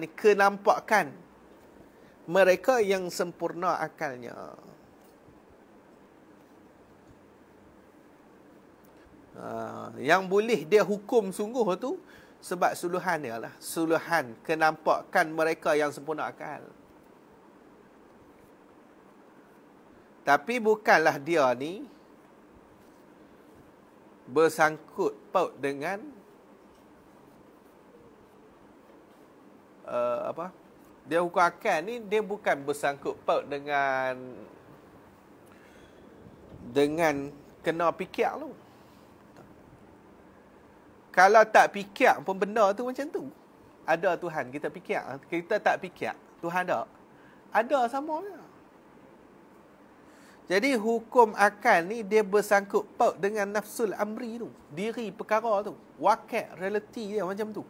ni kenampakan mereka yang sempurna akalnya. Yang boleh dia hukum sungguh tu sebab suluhan dia lah. Suluhan kenampakan mereka yang sempurna akal. Tapi bukanlah dia ni bersangkut paut dengan dia hukum akal ni dia bukan bersangkut paut dengan kena fikir tu. Kalau tak fikir pun benda tu macam tu. Ada Tuhan kita fikir, kita tak fikir Tuhan ada sama je. Jadi hukum akal ni dia bersangkut paut dengan nafsul amri tu. Diri perkara tu. Wakil, realiti dia macam tu.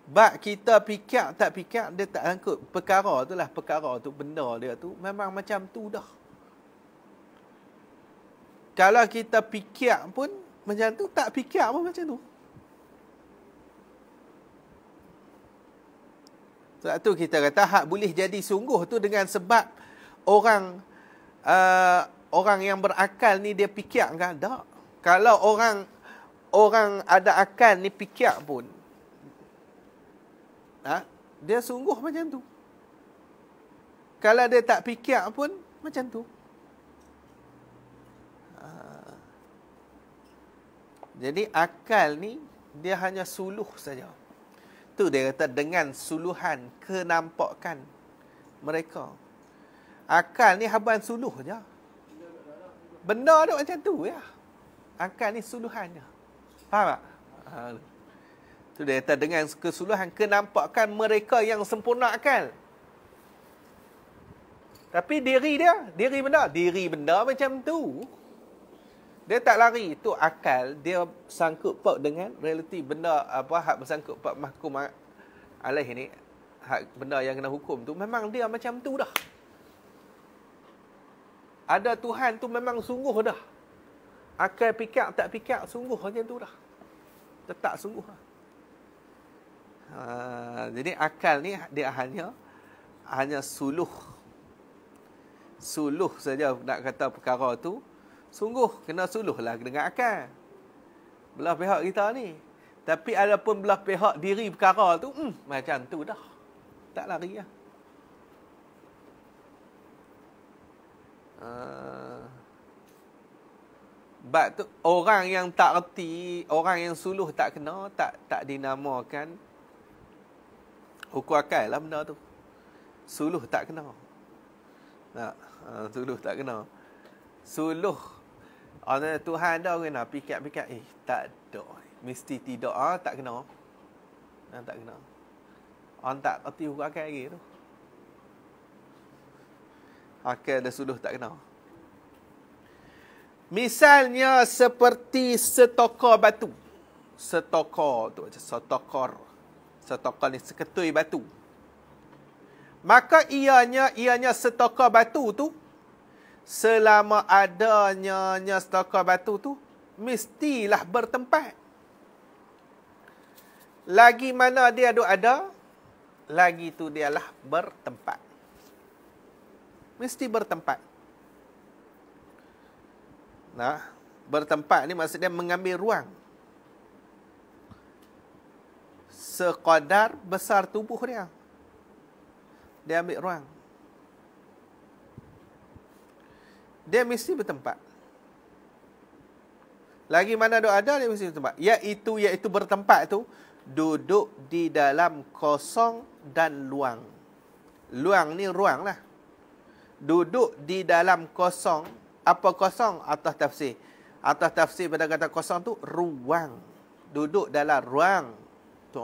Bak kita fikir tak fikir, dia tak sangkut. Perkara tu, benda dia tu memang macam tu dah. Kalau kita fikir pun macam tu, tak fikir pun macam tu. Sebab tu kita kata hak boleh jadi sungguh tu dengan sebab orang yang berakal ni dia fikir kan? Tak. Kalau orang orang ada akal ni fikir pun, dia sungguh macam tu. Kalau dia tak fikir pun macam tu. Jadi akal ni dia hanya suluh saja. Tu dia kata dengan suluhan kenampakan mereka. Akal ni haban suluh je. Benda tu macam tu ya. Akal ni suluhan je. Faham tak? Tu dia kata dengan kesuluhan kenampakan mereka yang sempurna akal. Tapi diri benda macam tu. Dia tak lari. Itu akal. Dia sangkut paut dengan realiti benda hak bersangkut paut mahkum alaih ni. Hak benda yang kena hukum tu. Memang dia macam tu dah. Ada Tuhan tu memang sungguh dah. Akal fikir tak fikir sungguh macam tu dah. Tetap sungguh dah. Jadi akal ni dia hanya suluh saja nak kata perkara tu. Sungguh kena suluh lah dengan akal. Belah pihak kita ni. Tapi ada pun belah pihak diri perkara tu, macam tu dah. Tak lari lah. Sebab tu orang yang tak erti, orang yang suluh tak kena, tak dinamakan hukum akal lah benda tu. Suluh tak kena. Suluh tak kena. Suluh Tuhan dah kena fikir-fikir, tak ada. Mesti tidak, tak kena. Tak kena. Orang tak erti hukum akal lagi tu. Akal dan suluh tak kena. Misalnya seperti setokor batu. Setokor tu macam setokor. Setokor ni seketui batu. Maka ianya setokor batu tu, selama adanya setokor batu tu, mestilah bertempat. Lagi mana dia ada, lagi tu dialah bertempat. Mesti bertempat. Bertempat ni maksudnya mengambil ruang. Sekadar besar tubuh dia. Dia ambil ruang. Dia mesti bertempat. Lagi mana ada, dia mesti bertempat. Iaitu bertempat tu, duduk di dalam kosong dan luang. Luang ni ruang lah. Duduk di dalam kosong. Apa kosong? Atas tafsir. Atas tafsir pada kata kosong tu, ruang. Duduk dalam ruang. Tu.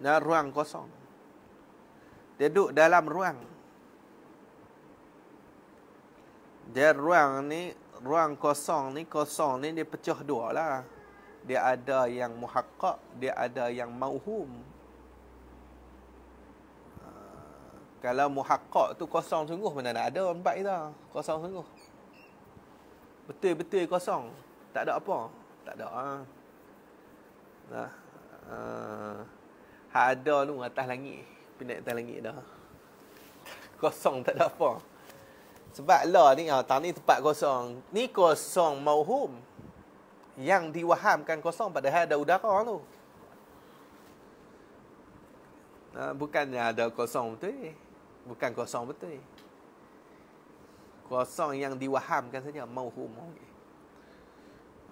Dan ruang kosong. Dia duduk dalam ruang. Dia ruang kosong ni dia pecah dua lah. Dia ada yang muhaqqaq, dia ada yang mauhum. Kalau muhaqqaq tu kosong sungguh, mana nak ada tempat kita. Kosong sungguh. Betul-betul kosong. Tak ada apa. Tak ada. Hak ada tu atas langit. Pindah atas langit dah. Kosong tak ada apa. Sebab lah ni, tang ni tempat kosong. Ni kosong mauhum. Yang diwahamkan kosong padahal ada udara tu. Bukannya ada kosong betul. Bukan kosong betul. Kosong yang diwahamkan saja. Mauhum.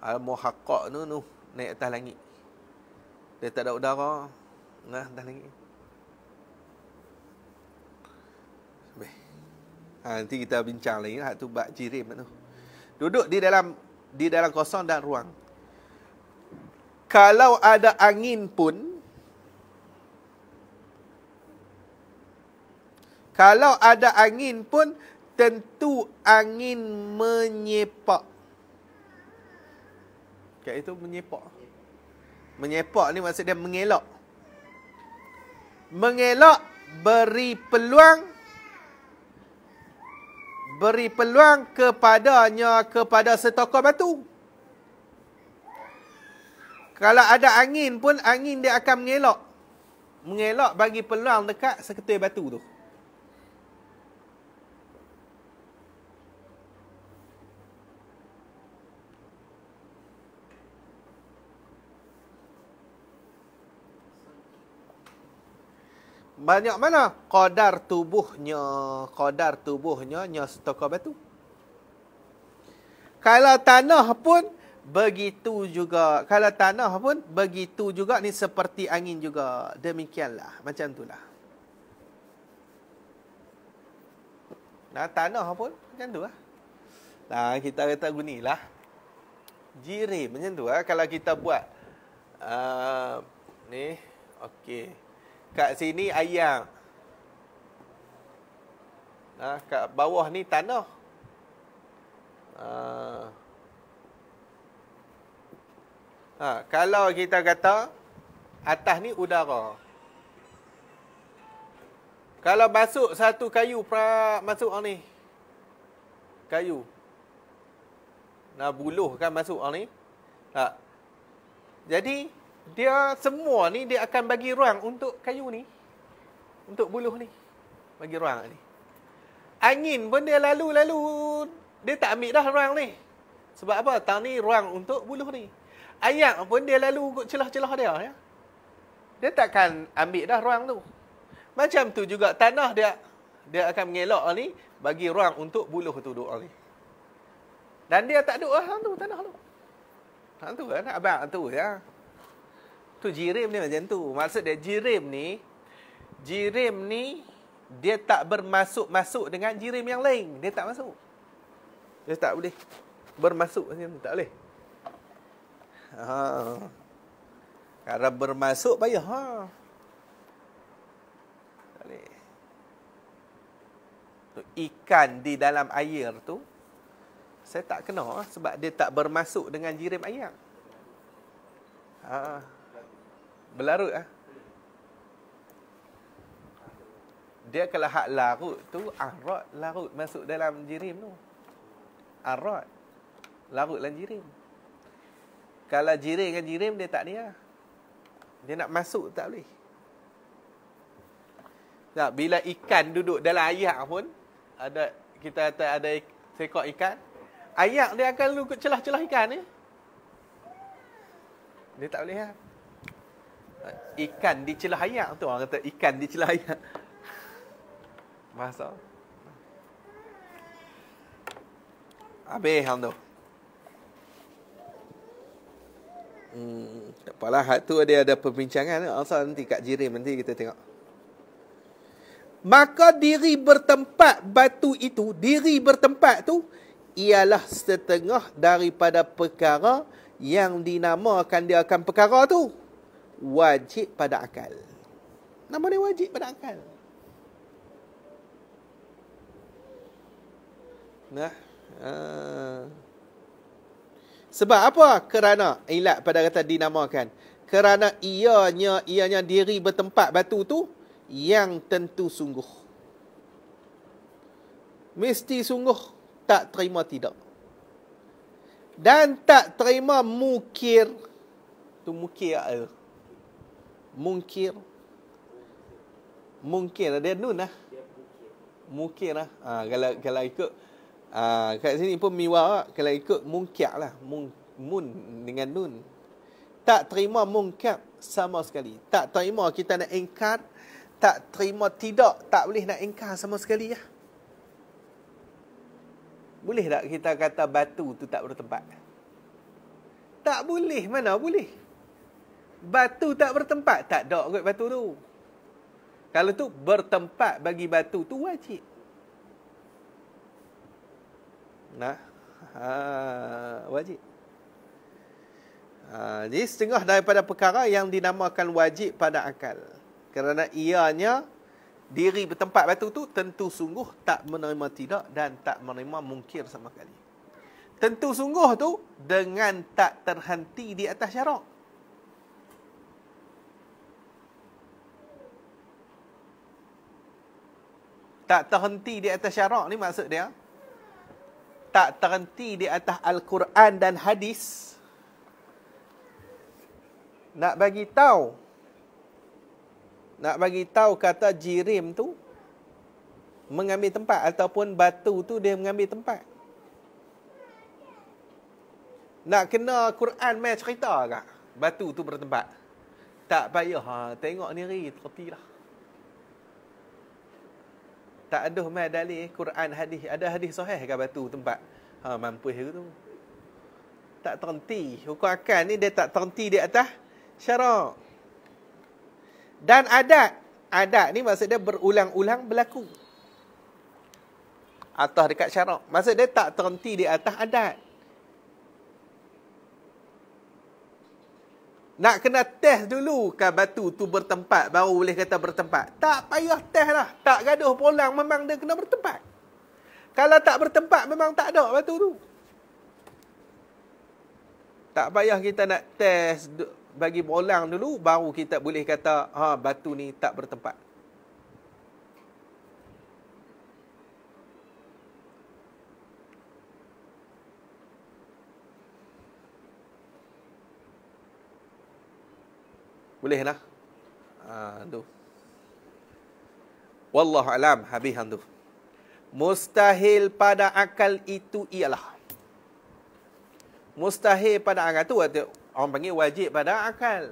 Al-muhaqqaq tu naik atas langit. Dia tak ada udara. Atas langit. Nanti kita bincang lagi lah tu bab jirim tu. Duduk di dalam kosong dan ruang. Kalau ada angin pun, tentu angin menyepak. Kayak itu menyepak. Menyepak ni maksud dia mengelak. Mengelak beri peluang kepada setokor batu. Kalau ada angin pun, angin dia akan mengelak. mengelak bagi peluang dekat seketul batu tu. Banyak mana qadar tubuhnya nya setokah batu. Kalau tanah pun begitu juga. Kalau tanah pun begitu juga, ni seperti angin juga. Demikianlah, macam itulah. Nah, tanah pun macam tu lah. Nah, kita kata gunilah. Jirim macam tu lah. Kalau kita buat ni, okey. Kat sini ayam. Nah, kat bawah ni tanah. Kalau kita kata atas ni udara. Kalau masuk satu kayu masuk ni. Kayu. Nah, buluh kan masuk ni. Jadi dia semua ni dia akan bagi ruang untuk kayu ni. Untuk buluh ni. Bagi ruang ni. Angin pun dia lalu dia tak ambil dah ruang ni. Sebab apa? Tang ni ruang untuk buluh ni. Ayak pun dia lalu celah-celah dia. Ya? Dia takkan ambil dah ruang tu. Macam tu juga tanah dia akan mengelak ni, bagi ruang untuk buluh tu duduk ni. Dan dia tak duduk hang tu, tanah tu. Hang tu kan abang tu ya. Tu jirim ni macam tu. Maksud dia jirim ni dia tak bermasuk-masuk dengan jirim yang lain. Dia tak masuk. Dia tak boleh bermasuk macam tu, tak boleh. Kalau bermasuk payah. Tak boleh. Ikan di dalam air tu saya tak kena sebab dia tak bermasuk dengan jirim air. Berlarut dia kalau hak larut tu arad larut masuk dalam jirim tu. Arad larut dalam jirim. Kalau jirim dengan jirim dia tak dia. Dia nak masuk tak boleh. Nah, bila ikan duduk dalam air pun ada, kita kata ada seekor ikan, air dia akan lalu ke celah-celah ikan ni. Dia tak boleh lah. Ikan di celah air tu orang kata ikan di celah air. Bahasa. Habis hang tu. Tak apalah, hak tu ada perbincangan asal nanti kat jirim nanti kita tengok. Maka diri bertempat batu itu, diri bertempat tu ialah setengah daripada perkara yang dinamakan dia akan perkara tu wajib pada akal. Nama dia wajib pada akal. Nah, sebab apa? Kerana ilat pada kata dinamakan. Kerana ianya diri bertempat batu tu yang tentu sungguh. Mesti sungguh, tak terima tidak. Dan tak terima mukir. Tu mukir apa? Mungkir. Mungkir dia nun lah. Mungkir lah. Kalau ikut kat sini pun miwa kalau ikut mungkir lah. Mun dengan nun. Tak terima mungkir sama sekali. Tak terima kita nak ingkar. Tak terima tidak. Tak boleh nak ingkar sama sekali ya. Boleh tak kita kata batu tu tak bertempat? Tak boleh. Mana boleh? Batu tak bertempat. Tak ada kot batu tu. Kalau tu bertempat bagi batu tu wajib. Nah, wajib. Jadi setengah daripada perkara yang dinamakan wajib pada akal. Kerana ianya diri bertempat batu tu tentu sungguh tak menerima tidak dan tak menerima mungkir sama sekali. Tentu sungguh tu dengan tak terhenti di atas syarak. Tak terhenti di atas syarak ni maksud dia tak terhenti di atas Al-Quran dan hadis. Nak bagi tahu Nak bagi tahu kata jirim tu mengambil tempat ataupun batu tu dia mengambil tempat. Nak kena Quran mai cerita kah? Batu tu bertempat. Tak payah tengok ni ri tertilah. Tak ada mai dalil Quran hadis. Ada hadis sahih ke batu tempat? Mampu ke tu. Tak terhenti. Hukum akal ni dia tak terhenti di atas syarak. Dan adat. Adat ni maksud dia berulang-ulang berlaku. Atas dekat syarak. Maksud dia tak terhenti di atas adat. Nak kena test dulu kan batu tu bertempat, baru boleh kata bertempat. Tak payah test lah. Tak gaduh pulang, memang dia kena bertempat. Kalau tak bertempat, memang tak ada batu tu. Tak payah kita nak test, bagi pulang dulu, baru kita boleh kata, batu ni tak bertempat. Boleh lah. Tu. Wallahu alam, habis tu. Mustahil pada akal itu ialah. Mustahil pada akal tu orang panggil wajib pada akal.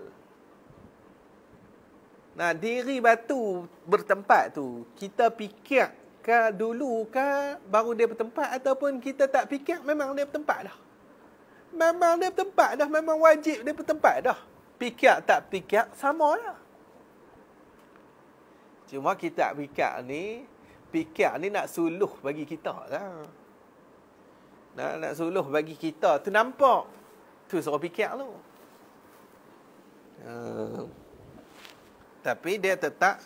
Nah, diri batu bertempat tu, kita fikir ke dulu ke baru dia bertempat ataupun kita tak fikir memang dia bertempat dah. Memang dia bertempat dah, memang wajib dia bertempat dah. Fikir tak fikir sama lah. Cuma kita fikir ni nak suluh bagi kita lah. Nak suluh bagi kita tu nampak. Tu suruh fikir tu. Tapi dia tetap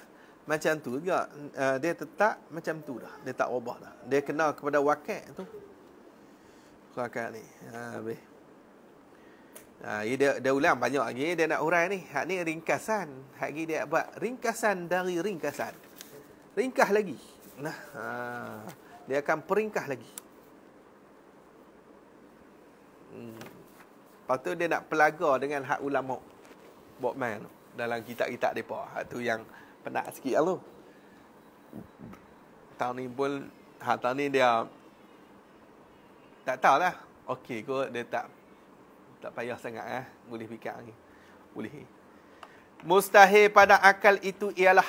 macam tu juga. Dia tetap macam tu dah. Dia tak ubah dah. Dia kena kepada wakil tu. Wakil ni. Habis. Dia ulang banyak lagi. Dia nak urai ni. Hak ni ringkasan. Hak ni dia buat ringkasan dari ringkasan. Ringkas lagi. Dia akan peringkas lagi. Lepas tu dia nak pelaga dengan hak ulama. Buat main dalam kitab-kitab mereka. Hak tu yang penat sikit tu. Tahun ni pun, tahun ni dia tak tahulah. Okey kot, dia tak payah sangat boleh fikir ni. Boleh. Mustahil pada akal itu ialah,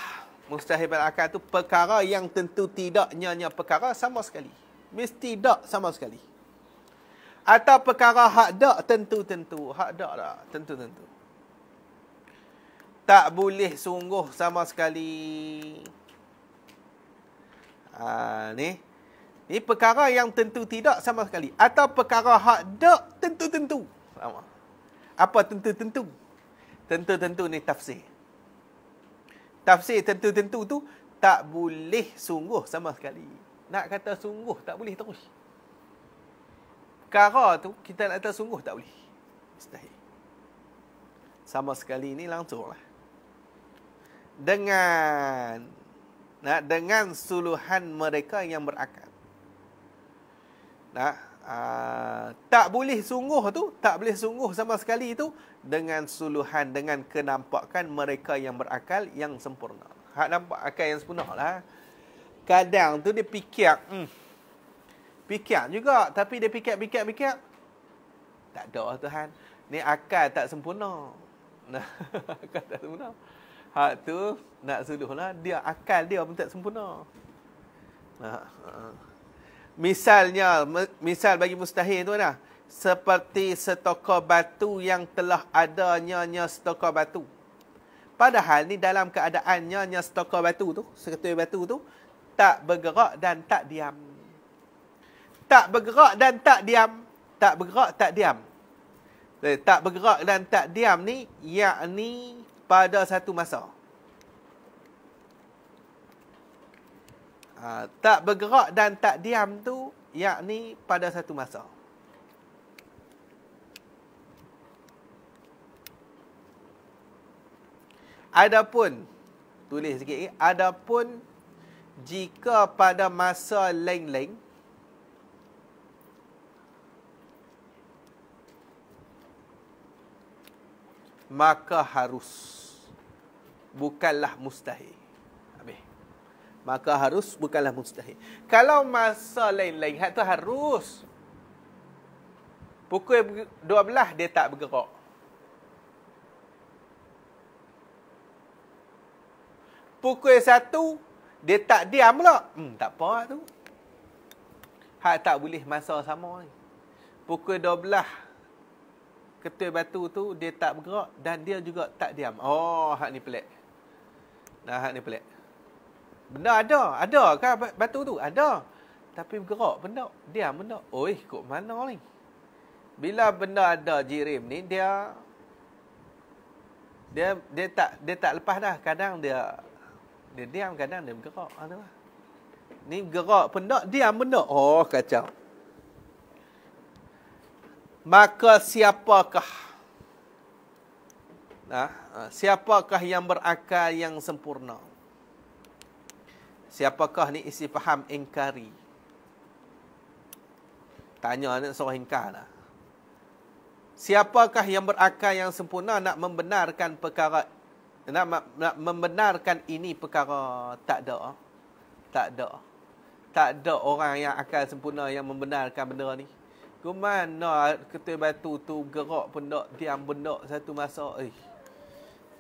mustahil pada akal itu perkara yang tentu tidaknya perkara sama sekali. Mesti tak sama sekali. Atau perkara hak dak tentu-tentu. Hak dak tak tentu-tentu. Tak boleh sungguh sama sekali. Ni perkara yang tentu tidak sama sekali. Atau perkara hak dak tentu-tentu. Apa tentu-tentu? Tentu-tentu ni tafsir. Tafsir tentu-tentu tu tak boleh sungguh sama sekali. Nak kata sungguh tak boleh terus. Perkara tu kita nak kata sungguh tak boleh. Mustahil. Sama sekali ni langsung lah. Dengan suluhan mereka yang berakal. Tak boleh sungguh tu, tak boleh sungguh sama sekali tu dengan suluhan, dengan kenampakan mereka yang berakal yang sempurna. Hak nampak akal yang sempurna lah. Kadang tu dia fikir juga, tapi dia fikir tak ada Tuhan. Ni akal tak sempurna. Akal tak sempurna. Hak tu nak suluh lah, dia akal dia pun tak sempurna. Misal bagi mustahil tu lah. Seperti setokor batu yang telah adanya setokor batu. Padahal ni dalam keadaannya setokor batu tu, seketui batu tu, tak bergerak dan tak diam. Tak bergerak dan tak diam. Tak bergerak, tak diam. Tak bergerak dan tak diam ni, yakni pada satu masa. Tak bergerak dan tak diam tu, yakni pada satu masa. Adapun, tulis sikit, adapun jika pada masa lain-lain, maka harus. bukanlah mustahil. Habis. Maka harus bukanlah mustahil. Kalau masa lain-lain, hak tu harus. Pukul 12 dia tak bergerak. Pukul 1 dia tak diam pula. Tak apa tu. Hak tak boleh masa sama ni. Pukul 12 ketul batu tu dia tak bergerak dan dia juga tak diam. Oh, hak ni pelik. Nah, hak ni pelik. Benda ada kan batu tu? Ada. Tapi bergerak benda, diam benda. Oi, kok mana ni? Bila benda ada jirim ni dia tak lepas dah. Kadang dia diam, kadang dia bergerak. Ni bergerak benda, diam benda. Oh, kacau. Maka siapakah yang berakal yang sempurna? Siapakah ni istifham ingkari? Tanya nak suruh ingkar lah. Siapakah yang berakal yang sempurna nak membenarkan perkara, nak membenarkan ini perkara? Tak ada orang yang akal sempurna yang membenarkan benda ni. Ke mana ketul batu tu gerak benda, diam benda satu masa.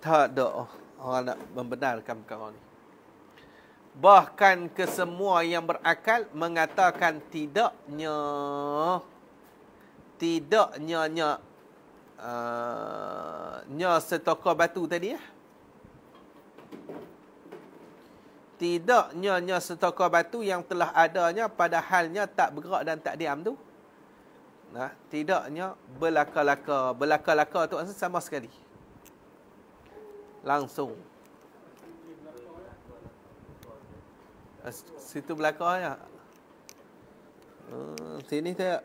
Tak ada orang nak membenarkan perkara ni. Bahkan kesemua yang berakal mengatakan tidaknya setokor batu tadi ya. Tidaknya setokor batu yang telah adanya padahalnya tak bergerak dan tak diam tu. Nah, tidaknya belaka-laka tu sama sekali. Langsung. Situ belakangnya. Sini saya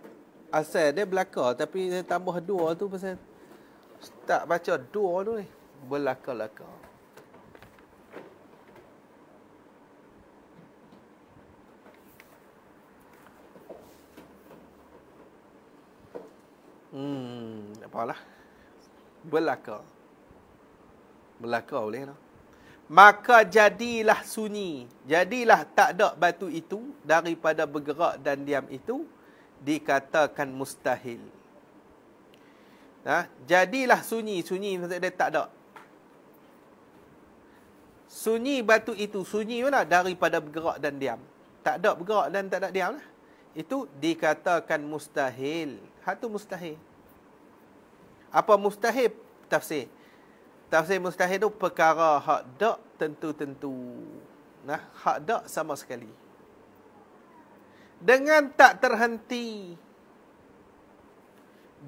asal dia belakang tapi saya tambah dua tu pasal tak baca dua tu ni. Belaka-laka. Apalah. Belaka boleh no? Maka jadilah sunyi. Jadilah tak ada batu itu daripada bergerak dan diam itu dikatakan mustahil. Jadilah sunyi. Sunyi maksud dia tak ada. Sunyi batu itu. Sunyi mana? Daripada bergerak dan diam. Tak ada bergerak dan tak ada diam lah. Itu dikatakan mustahil. Hak tu mustahil. Apa mustahil? Tafsir. Tafsir mustahil tu perkara hak dak tentu-tentu. Hak dak sama sekali. Dengan tak terhenti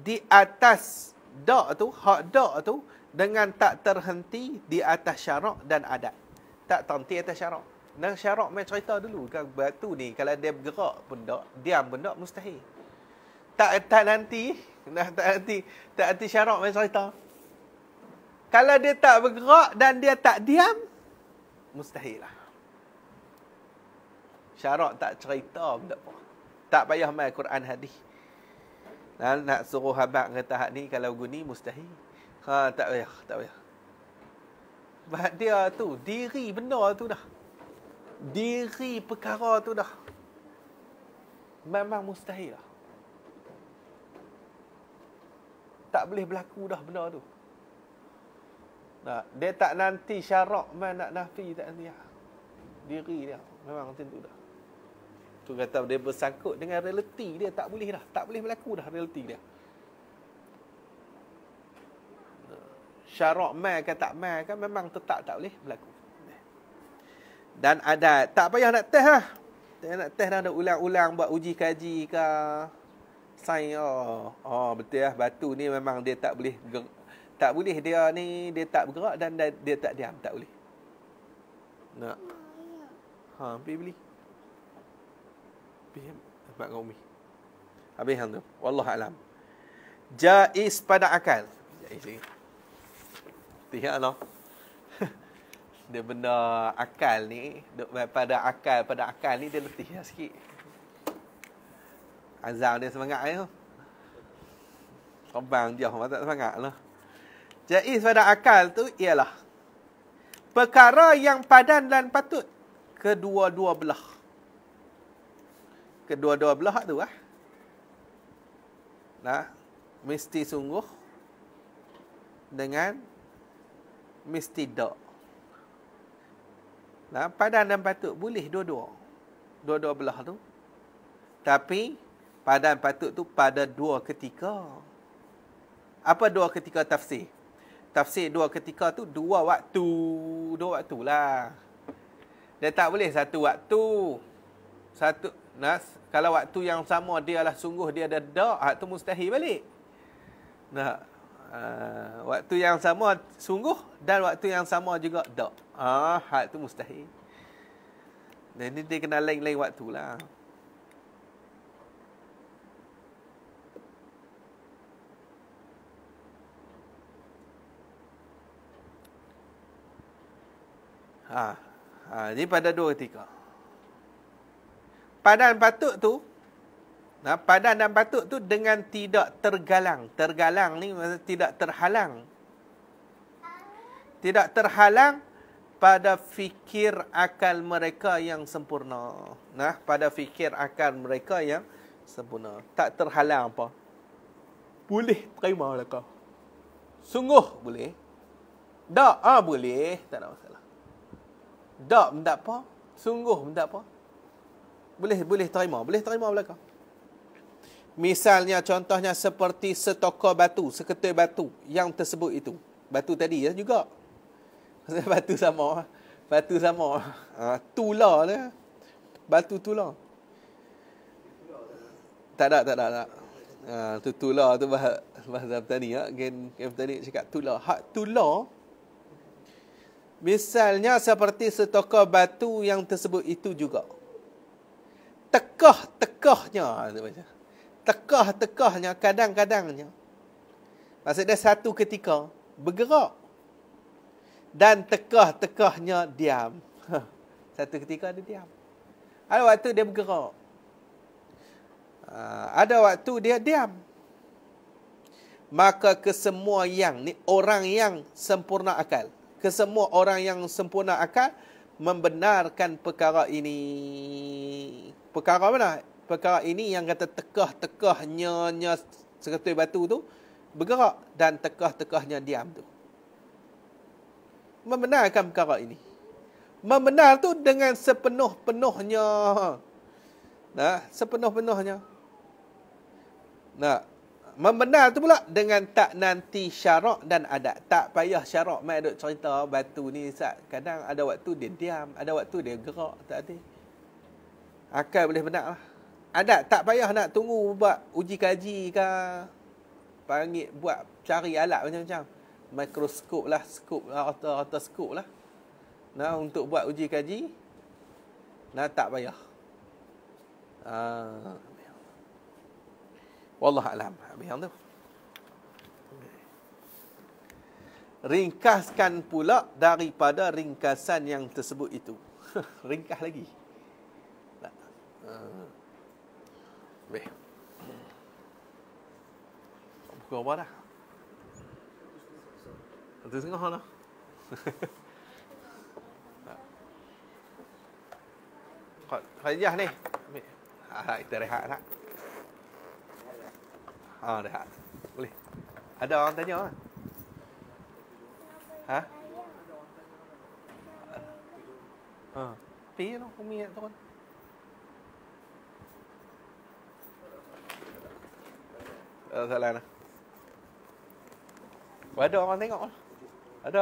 di atas dak tu, hak dak tu dengan tak terhenti di atas syarak dan adat. Tak terhenti atas syarak. Dan syarak main cerita dulu kan batu ni kalau dia bergerak pun dak, diam pun dak mustahil. Tak nanti syarak main cerita. Kalau dia tak bergerak dan dia tak diam, mustahil lah. Syarak tak cerita pun tak apa. Tak payah main Quran hadis. Nak suruh habaq kata hak ni kalau guni mustahil. Tak payah. Sebab dia tu, diri benda tu dah. Diri perkara tu dah. Memang mustahil lah. Tak boleh berlaku dah benda tu. Dia tak nanti syarak nak nafi tak nanti. Diri dia memang macam tu dah. Tu kata dia bersangkut dengan realiti dia tak boleh dah. Tak boleh berlaku dah realiti dia. Syarak mai ke tak mai kan memang tetap tak boleh berlaku. Dan adat tak payah nak test lah. Tak nak test dah nak ulang-ulang buat uji kaji ke sains. Betul lah batu ni memang dia tak boleh dia ni dia tak bergerak dan dia tak diam, tak boleh. Nak. Pergi beli. Pergi dapat dengan Umi. Habis hang tu. Wallahu alam. Jaiz pada akal. Jaiz lagi. Tiap lah. Dia benda akal ni pada akal ni dia letih lah sikit. Azam dia semangat tu. Terbang jauh tak semangat lah. Jaiz pada akal tu ialah perkara yang padan dan patut. Kedua-dua belah. Kedua-dua belah tu lah. Nah, mesti sungguh dengan mesti dak. Nah, padan dan patut boleh dua-dua. Dua-dua belah tu. Tapi padan patut tu pada dua ketika. Apa dua ketika tafsir? Tafsir dua ketika tu dua waktu. Dua waktu lah. Dia tak boleh satu waktu. Satu. Nah, kalau waktu yang sama dia lah sungguh dia ada dak, hak tu mustahil balik. Nah, waktu yang sama sungguh dan waktu yang sama juga dak. Hak tu mustahil. Dan dia kena lain-lain waktu lah. Jadi pada dua ketika. Padan patut tu, padan dan patut tu dengan tidak tergalang. Tergalang ni maksudnya tidak terhalang. Tidak terhalang pada fikir akal mereka yang sempurna. Pada fikir akal mereka yang sempurna. Tak terhalang apa. Boleh terima lah kau. Sungguh boleh. Tak, boleh. Tak ada masalah. Tak, tak apa. Sungguh, tak apa. Boleh terima belakang. Misalnya, contohnya seperti setokor batu, seketul batu yang tersebut itu. Batu tadi ya juga. Batu sama. Tula lah. Batu tula. Tak ada. Tu tula tu bahasa petani ya. Gen petani cakap tula. Hak tula. Misalnya seperti setokor batu yang tersebut itu juga. Tekah-tekahnya. Tekah-tekahnya, kadang-kadangnya. Maksudnya satu ketika bergerak. Dan tekah-tekahnya diam. Satu ketika dia diam. Ada waktu dia bergerak. Ada waktu dia diam. Maka kesemua yang ni orang yang sempurna akal. Kesemua orang yang sempurna akal membenarkan perkara ini. Perkara mana? Perkara ini yang kata tekah-tekahnya seketul batu tu bergerak dan tekah-tekahnya diam tu. Membenarkan perkara ini. Membenar tu dengan sepenuh-penuhnya. Sepenuh-penuhnya. Membenar tu pula dengan tak nanti syarak dan adat. Tak payah syarak. Mai duk cerita batu ni kadang ada waktu dia diam, ada waktu dia gerak, tak ada. Akal boleh benar lah. Adat tak payah nak tunggu buat uji kaji ke. Panggil buat cari alat macam-macam. Mikroskop lah, skop lah, rotoskop lah. Untuk buat uji kaji. Tak payah. Wallahualam. Habis tu. Ringkaskan pula daripada ringkasan yang tersebut itu. Ringkas lagi. Baik. Pukul apa dah? 1:30 dah. Khadijah ni. Kita rehat tak? Rehat. Boleh. Ada orang tanya kan? Pergi lah. Umi nak turun. Salah lah. Ada orang tengok lah. Ada.